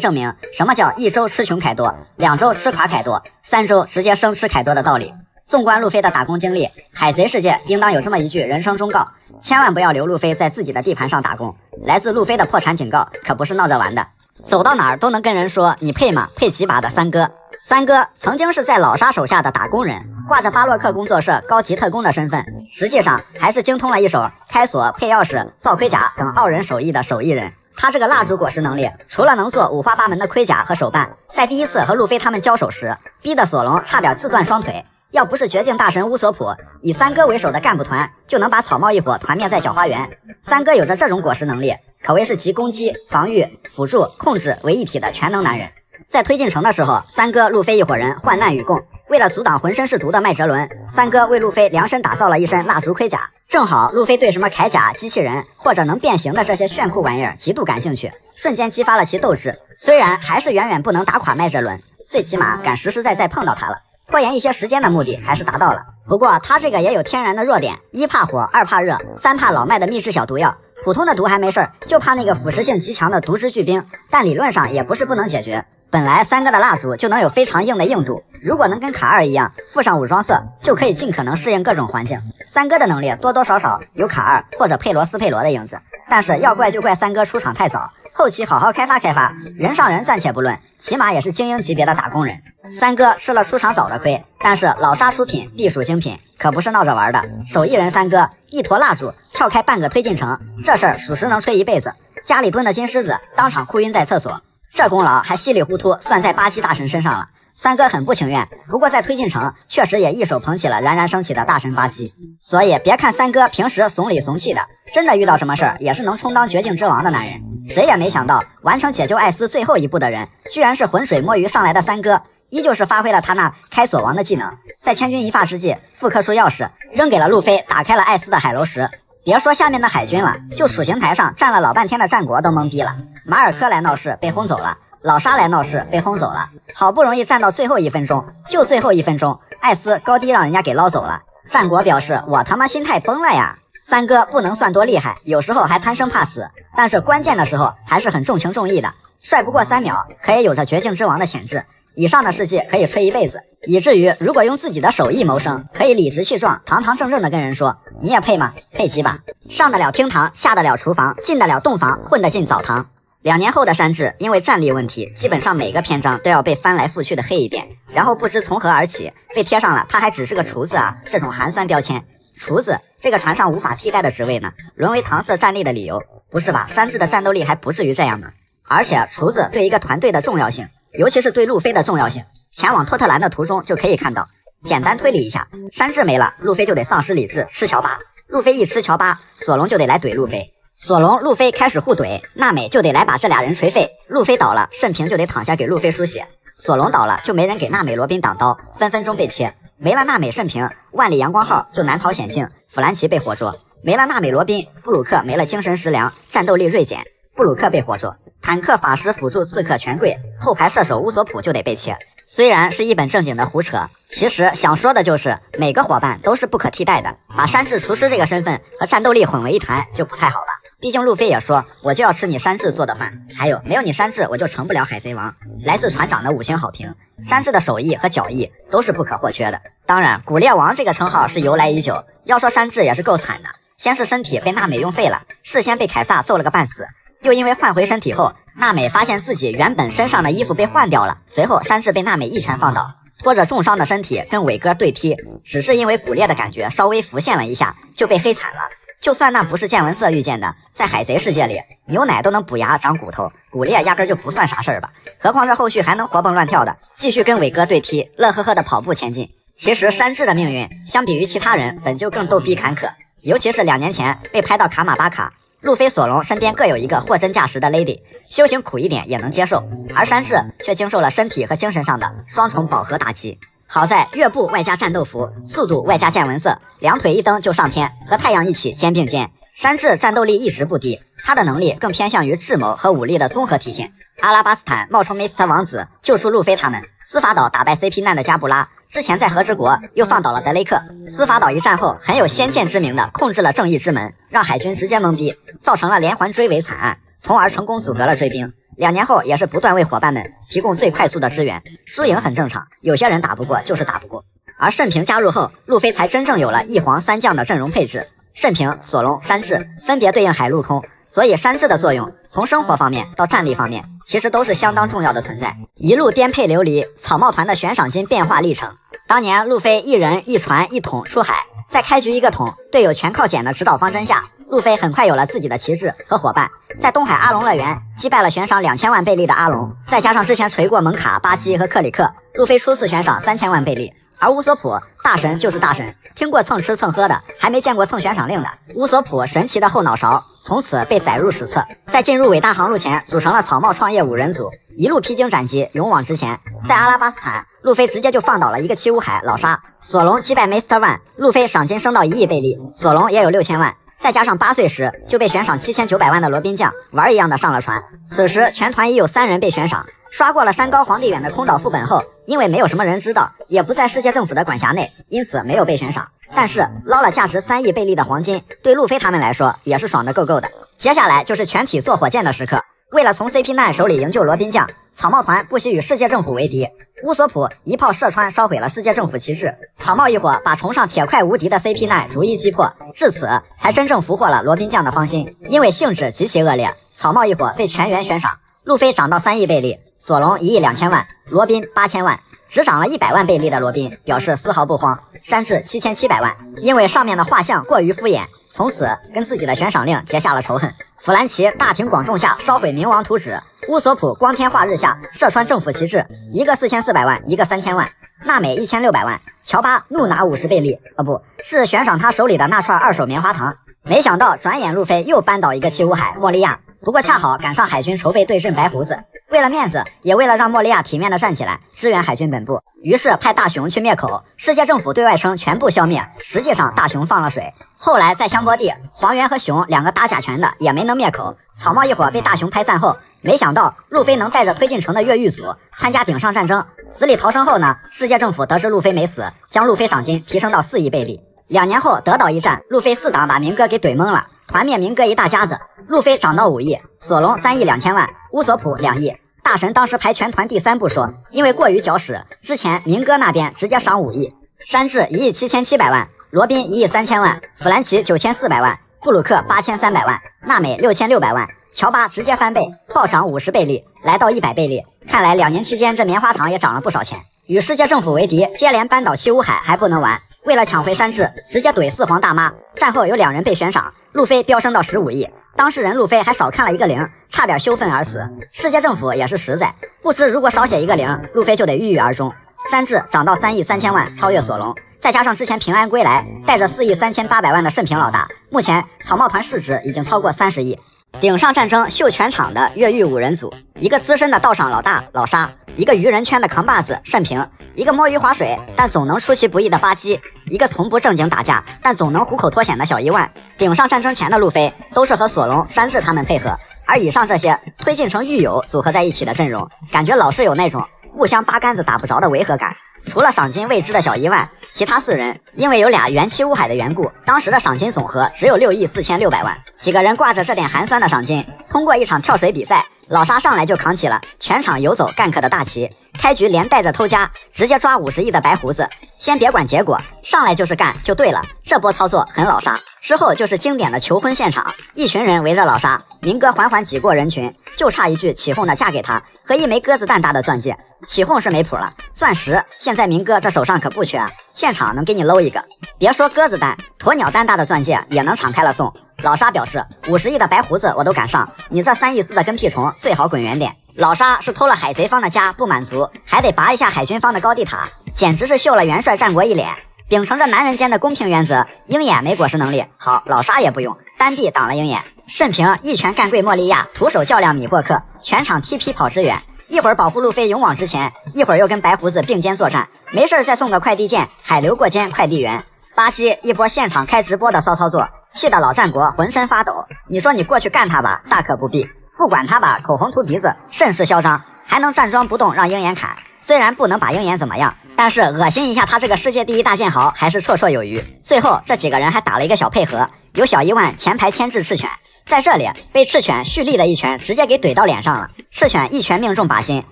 证明什么叫1周吃穷凯多，2周吃垮凯多，3周直接生吃凯多的道理。纵观路飞的打工经历，海贼世界应当有这么一句人生忠告：千万不要留路飞在自己的地盘上打工。来自路飞的破产警告可不是闹着玩的，走到哪儿都能跟人说你配吗？配几把的三哥。三哥曾经是在老沙手下的打工人，挂着巴洛克工作社高级特工的身份，实际上还是精通了一手开锁、配钥匙、造盔甲等傲人手艺的手艺人。他这个蜡烛果实能力，除了能做五花八门的盔甲和手办，在第一次和路飞他们交手时，逼得索隆差点自断双腿。要不是绝境大神乌索普以三哥为首的干部团，就能把草帽一伙团灭在小花园。三哥有着这种果实能力，可谓是集攻击、防御、辅助、控制为一体的全能男人。在推进城的时候，三哥、路飞一伙人患难与共，为了阻挡浑身是毒的麦哲伦，三哥为路飞量身打造了一身蜡烛盔甲。正好路飞对什么铠甲、机器人或者能变形的这些炫酷玩意儿极度感兴趣，瞬间激发了其斗志。虽然还是远远不能打垮麦哲伦，最起码敢实实在在碰到他了。拖延一些时间的目的还是达到了。不过他这个也有天然的弱点，一怕火，二怕热，三怕老麦的秘制小毒药。普通的毒还没事儿，就怕那个腐蚀性极强的毒汁巨冰，但理论上也不是不能解决。本来三哥的蜡烛就能有非常硬的硬度，如果能跟卡二一样附上武装色，就可以尽可能适应各种环境。三哥的能力多多少少有卡二或者佩罗斯佩罗的影子，但是要怪就怪三哥出场太早，后期好好开发开发，人上人暂且不论，起码也是精英级别的打工人。三哥吃了出场早的亏，但是老沙出品必属精品，可不是闹着玩的。手艺人三哥一坨蜡烛跳开半个推进城，这事儿属实能吹一辈子。家里蹲的金狮子当场哭晕在厕所。这功劳还稀里糊涂算在巴基大神身上了。三哥很不情愿，不过在推进城确实也一手捧起了冉冉升起的大神巴基。所以别看三哥平时怂里怂气的，真的遇到什么事儿也是能充当绝境之王的男人。谁也没想到完成解救艾斯最后一步的人，居然是浑水摸鱼上来的三哥，依旧是发挥了他那开锁王的技能，在千钧一发之际复刻出钥匙扔给了路飞，打开了艾斯的海楼石。别说下面的海军了，就属刑台上站了老半天的战国都懵逼了。马尔科来闹事被轰走了，老沙来闹事被轰走了，好不容易站到最后1分钟，就最后1分钟，艾斯高低让人家给捞走了。战国表示我他妈心态崩了呀！三哥不能算多厉害，有时候还贪生怕死，但是关键的时候还是很重情重义的。帅不过3秒，可也有着绝境之王的潜质。以上的事迹可以吹一辈子，以至于如果用自己的手艺谋生，可以理直气壮、堂堂正正的跟人说：“你也配吗？配鸡巴！上得了厅堂，下得了厨房，进得了洞房，混得进澡堂。” 2年后的山治因为战力问题，基本上每个篇章都要被翻来覆去的黑一遍，然后不知从何而起，被贴上了他还只是个厨子啊这种寒酸标签。厨子这个船上无法替代的职位呢，沦为搪塞战力的理由，不是吧？山治的战斗力还不至于这样呢。而且厨子对一个团队的重要性，尤其是对路飞的重要性，前往托特兰的途中就可以看到。简单推理一下，山治没了，路飞就得丧失理智吃乔巴，路飞一吃乔巴，索隆就得来怼路飞。 索隆、路飞开始互怼，娜美就得来把这俩人锤废。路飞倒了，慎平就得躺下给路飞输血。索隆倒了，就没人给娜美、罗宾挡刀，分分钟被切。没了娜美、慎平，万里阳光号就难逃险境，弗兰奇被活捉。没了娜美、罗宾，布鲁克没了精神食粮，战斗力锐减，布鲁克被活捉。坦克、法师、辅助、刺客全跪，后排射手乌索普就得被切。虽然是一本正经的胡扯，其实想说的就是每个伙伴都是不可替代的，把山治厨师这个身份和战斗力混为一谈就不太好了。 毕竟路飞也说，我就要吃你山治做的饭。还有，没有你山治，我就成不了海贼王。来自船长的5星好评，山治的手艺和脚艺都是不可或缺的。当然，古猎王这个称号是由来已久。要说山治也是够惨的，先是身体被娜美用废了，事先被凯撒揍了个半死，又因为换回身体后，娜美发现自己原本身上的衣服被换掉了，随后山治被娜美一拳放倒，拖着重伤的身体跟伟哥对踢，只是因为捕猎的感觉稍微浮现了一下，就被黑惨了。 就算那不是见闻色遇见的，在海贼世界里，牛奶都能补牙长骨头，捕猎压根就不算啥事儿吧？何况这后续还能活蹦乱跳的，继续跟伟哥对踢，乐呵呵的跑步前进。其实山治的命运相比于其他人本就更逗逼坎坷，尤其是2年前被拍到卡马巴卡，路飞、索隆身边各有一个货真价实的 lady， 修行苦一点也能接受，而山治却经受了身体和精神上的双重饱和打击。 好在乐步外加战斗服，速度外加见闻色，2腿一蹬就上天，和太阳一起肩并肩。山治战斗力一直不低，他的能力更偏向于智谋和武力的综合体现。阿拉巴斯坦冒充梅斯特王子救出路飞他们，司法岛打败 CP 难的加布拉，之前在和之国又放倒了德雷克。司法岛一战后，很有先见之明的控制了正义之门，让海军直接懵逼，造成了连环追尾惨案，从而成功阻隔了追兵。 2年后也是不断为伙伴们提供最快速的支援，输赢很正常，有些人打不过就是打不过。而慎平加入后，路飞才真正有了1皇3将的阵容配置，慎平、索隆、山治分别对应海陆空，所以山治的作用从生活方面到战力方面，其实都是相当重要的存在。一路颠沛流离，草帽团的悬赏金变化历程。当年路飞1人1船1桶出海，在开局1个桶，队友全靠捡的指导方针下。 路飞很快有了自己的旗帜和伙伴，在东海阿龙乐园击败了悬赏2000万贝利的阿龙，再加上之前锤过蒙卡、巴基和克里克，路飞初次悬赏3000万贝利。而乌索普大神就是大神，听过蹭吃蹭喝的，还没见过蹭悬赏令的。乌索普神奇的后脑勺从此被载入史册。在进入伟大航路前，组成了草帽创业5人组，一路披荆斩棘，勇往直前。在阿拉巴斯坦，路飞直接就放倒了一个七武海老沙，索隆击败梅斯特万，路飞赏金升到1亿贝利，索隆也有6000万。 再加上8岁时就被悬赏7900万的罗宾将玩一样的上了船，此时全团已有3人被悬赏。刷过了山高皇帝远的空岛副本后，因为没有什么人知道，也不在世界政府的管辖内，因此没有被悬赏。但是捞了价值3亿贝利的黄金，对路飞他们来说也是爽得够够的。接下来就是全体坐火箭的时刻，为了从 CP 难手里营救罗宾将，草帽团不惜与世界政府为敌。 乌索普一炮射穿，烧毁了世界政府旗帜。草帽一伙把崇尚铁块无敌的 CP 难逐一击破，至此才真正俘获了罗宾将的芳心。因为性质极其恶劣，草帽一伙被全员悬赏。路飞涨到3亿贝利，索隆1亿2000万，罗宾8000万。只涨了100万倍利的罗宾表示丝毫不慌，删至7700万，因为上面的画像过于敷衍，从此跟自己的悬赏令结下了仇恨。弗兰奇大庭广众下烧毁冥王图纸，乌索普光天化日下射穿政府旗帜，一个4400万，一个3000万。娜美1600万，乔巴怒拿50倍利，不是悬赏他手里的那串2手棉花糖。没想到转眼路飞又扳倒一个七武海莫利亚，不过恰好赶上海军筹备对阵白胡子，为了面子，也为了让莫利亚体面的站起来支援海军本部，于是派大雄去灭口。世界政府对外称全部消灭，实际上大雄放了水。后来在香波地，黄猿和熊两个打假拳的也没能灭口，草帽一伙被大雄拍散后，没想到路飞能带着推进城的越狱组参加顶上战争，死里逃生后呢，世界政府得知路飞没死，将路飞赏金提升到4亿倍利。2年后德岛一战，路飞4档把明哥给怼懵了，团灭明哥一大家子，路飞涨到5亿，索隆3亿2千万，乌索普2亿。大神当时排全团第3部说，因为过于搅屎，之前明哥那边直接赏5亿，山治1亿7700万，罗宾1亿3000万，弗兰奇9400万，布鲁克8300万，娜美6600万，乔巴直接翻倍，暴涨50倍利，来到100倍利。看来2年期间这棉花糖也涨了不少钱。与世界政府为敌，接连扳倒七武海还不能完，为了抢回山治，直接怼4皇大妈。战后有2人被悬赏，路飞飙升到15亿，当事人路飞还少看了1个0，差点羞愤而死。世界政府也是实在，不知如果少写1个0，路飞就得郁郁而终。山治涨到3亿3千万，超越索隆，再加上之前平安归来带着4亿3800万的盛平老大，目前草帽团市值已经超过30亿。顶上战争秀全场的越狱5人组，一个资深的道场老大老沙，一个鱼人圈的扛把子盛平，一个摸鱼划水但总能出其不意的巴基，一个从不正经打架但总能虎口脱险的小1万。顶上战争前的路飞都是和索隆、山治他们配合，而以上这些推进成狱友组合在一起的阵容，感觉老是有那种互相八竿子打不着的违和感。除了赏金未知的小1万，其他4人因为有俩原七武海的缘故，当时的赏金总和只有6亿4600万。几个人挂着这点寒酸的赏金，通过一场跳水比赛，老沙上来就扛起了全场游走干克的大旗，开局连带着偷家，直接抓50亿的白胡子。先别管结果，上来就是干就对了，这波操作很老沙。之后就是经典的求婚现场，一群人围着老沙，明哥缓缓挤过人群，就差一句起哄的嫁给他和一枚鸽子蛋大的钻戒。起哄是没谱了，钻石现在明哥这手上可不缺啊，现场能给你搂一个。别说鸽子蛋，鸵鸟蛋大的钻戒也能敞开了送。老沙表示50亿的白胡子我都敢上，你这3亿4的跟屁虫最好滚远点。老沙是偷了海贼方的家不满足，还得拔一下海军方的高地塔，简直是秀了元帅战国一脸。秉承着男人间的公平原则，鹰眼没果实能力，好，老沙也不用，单臂挡了鹰眼。盛平一拳干跪莫利亚，徒手较量米霍克，全场踢皮跑支援，一会儿保护路飞勇往直前，一会儿又跟白胡子并肩作战，没事再送个快递件，海流过肩快递员。巴基一波现场开直播的骚操作，气得老战国浑身发抖。你说你过去干他吧，大可不必；不管他吧，口红涂鼻子，甚是嚣张，还能站桩不动让鹰眼砍。虽然不能把鹰眼怎么样，但是恶心一下他这个世界第一大剑豪还是绰绰有余。最后这几个人还打了一个小配合，有小1万前排牵制赤犬，在这里被赤犬蓄力的一拳直接给怼到脸上了，赤犬一拳命中靶心，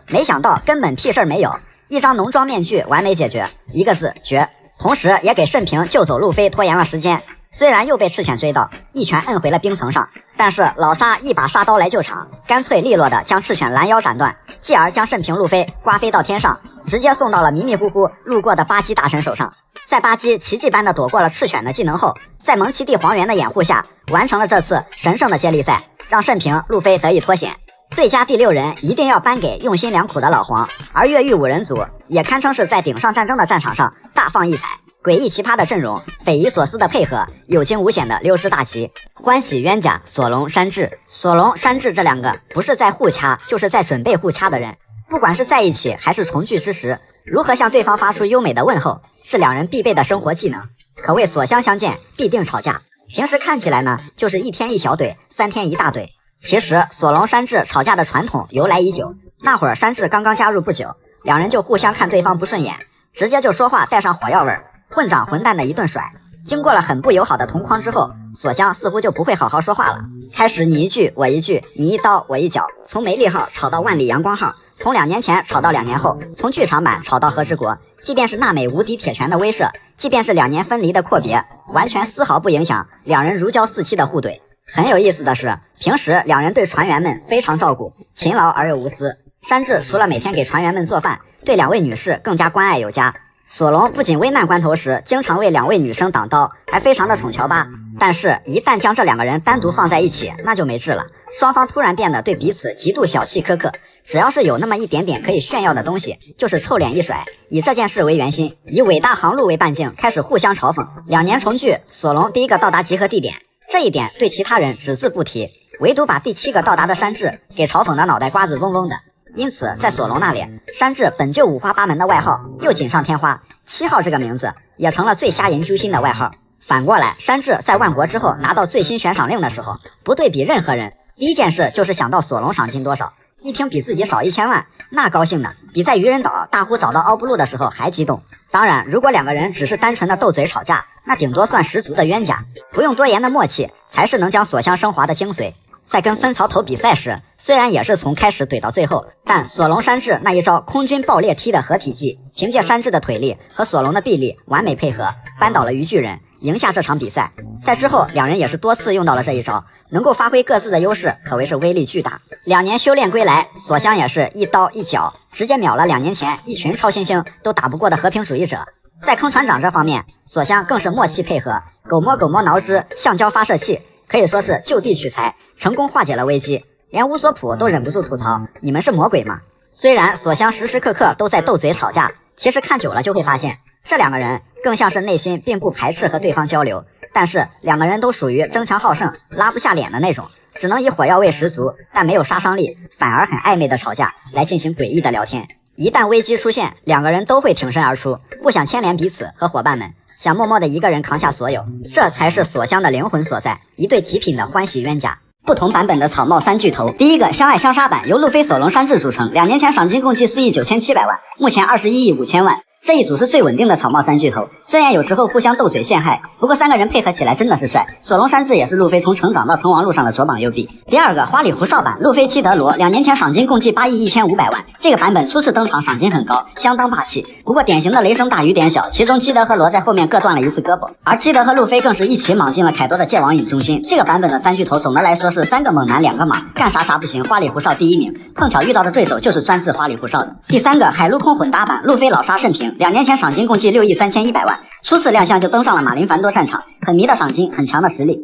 没想到根本屁事没有，一张浓妆面具完美解决，1个字绝。同时也给盛平救走路飞拖延了时间，虽然又被赤犬追到，一拳摁回了冰层上，但是老沙一把杀刀来救场，干脆利落的将赤犬拦腰斩断，继而将盛平路飞刮飞到天上，直接送到了迷迷糊糊路过的巴基大神手上。在巴基奇迹般的躲过了赤犬的技能后，在蒙奇蒂黄猿的掩护下，完成了这次神圣的接力赛，让盛平路飞得以脱险。最佳第6人一定要颁给用心良苦的老黄，而越狱5人组也堪称是在顶上战争的战场上大放异彩，诡异奇葩的阵容，匪夷所思的配合，有惊无险的溜之大吉，欢喜冤家索隆山治。索隆山治这2个不是在互掐就是在准备互掐的人，不管是在一起还是重聚之时，如何向对方发出优美的问候，是2人必备的生活技能，可谓所相见必定吵架。平时看起来呢，就是1天1小怼，3天1大怼。其实索隆山治吵架的传统由来已久，那会儿山治刚刚加入不久，2人就互相看对方不顺眼，直接就说话带上火药味，混长混蛋的一顿甩。经过了很不友好的同框之后，索江似乎就不会好好说话了，开始你一句我一句，你一刀我一脚，从梅利号吵到万里阳光号，从2年前吵到2年后，从剧场版吵到和之国。即便是娜美无敌铁拳的威慑，即便是2年分离的阔别，完全丝毫不影响2人如胶似漆的互怼。很有意思的是，平时2人对船员们非常照顾，勤劳而又无私。山治除了每天给船员们做饭，对2位女士更加关爱有加。索隆不仅危难关头时经常为2位女生挡刀，还非常的宠乔巴，但是一旦将这2个人单独放在一起，那就没治了。双方突然变得对彼此极度小气苛刻，只要是有那么一点点可以炫耀的东西，就是臭脸一甩，以这件事为圆心，以伟大航路为半径，开始互相嘲讽。2年重聚，索隆第1个到达集合地点，这一点对其他人只字不提，唯独把第7个到达的山治给嘲讽的脑袋瓜子嗡嗡的。因此在索隆那里，山治本就五花八门的外号又锦上添花，7号这个名字也成了最瞎人诛心的外号。反过来，山治在万国之后拿到最新悬赏令的时候，不对比任何人，第一件事就是想到索隆赏金多少，一听比自己少1000万，那高兴的比在渔人岛大呼找到奥布路的时候还激动。当然，如果2个人只是单纯的斗嘴吵架，那顶多算十足的冤家，不用多言的默契才是能将所向升华的精髓。在跟分槽头比赛时，虽然也是从开始怼到最后，但索隆山治那一招空军爆裂踢的合体技，凭借山治的腿力和索隆的臂力完美配合，扳倒了鱼巨人，赢下这场比赛。在之后2人也是多次用到了这一招，能够发挥各自的优势，可谓是威力巨大。2年修炼归来，索香也是一刀一脚直接秒了2年前一群超新星都打不过的和平主义者。在坑船长这方面，索香更是默契配合，狗摸挠之，橡胶发射器，可以说是就地取材，成功化解了危机。连乌索普都忍不住吐槽，你们是魔鬼吗？虽然索香时时刻刻都在斗嘴吵架，其实看久了就会发现，这2个人更像是内心并不排斥和对方交流，但是2个人都属于争强好胜拉不下脸的那种，只能以火药味十足但没有杀伤力反而很暧昧的吵架来进行诡异的聊天。一旦危机出现，2个人都会挺身而出，不想牵连彼此和伙伴们，想默默的一个人扛下所有，这才是索香的灵魂所在，一对极品的欢喜冤家。不同版本的草帽3巨头，第1个相爱相杀版由路飞、索隆、山治组成，2年前赏金共计4亿9700万，目前21亿5000万。这一组是最稳定的草帽3巨头，虽然有时候互相斗嘴陷害，不过3个人配合起来真的是帅。索隆山治也是路飞从成长到成王路上的左膀右臂。第2个花里胡哨版路飞基德罗，2年前赏金共计8亿1500万，这个版本初次登场赏金很高，相当霸气。不过典型的雷声大雨点小，其中基德和罗在后面各断了1次胳膊，而基德和路飞更是一起莽进了凯多的戒网瘾中心。这个版本的3巨头总的来说是3个猛男2个马，干啥不行，花里胡哨第1名，碰巧遇到的对手就是专治花里胡哨的。第3个海陆空混搭版路飞老沙慎平，2年前赏金共计6亿3100万，初次亮相就登上了马林凡多战场，很迷的赏金，很强的实力。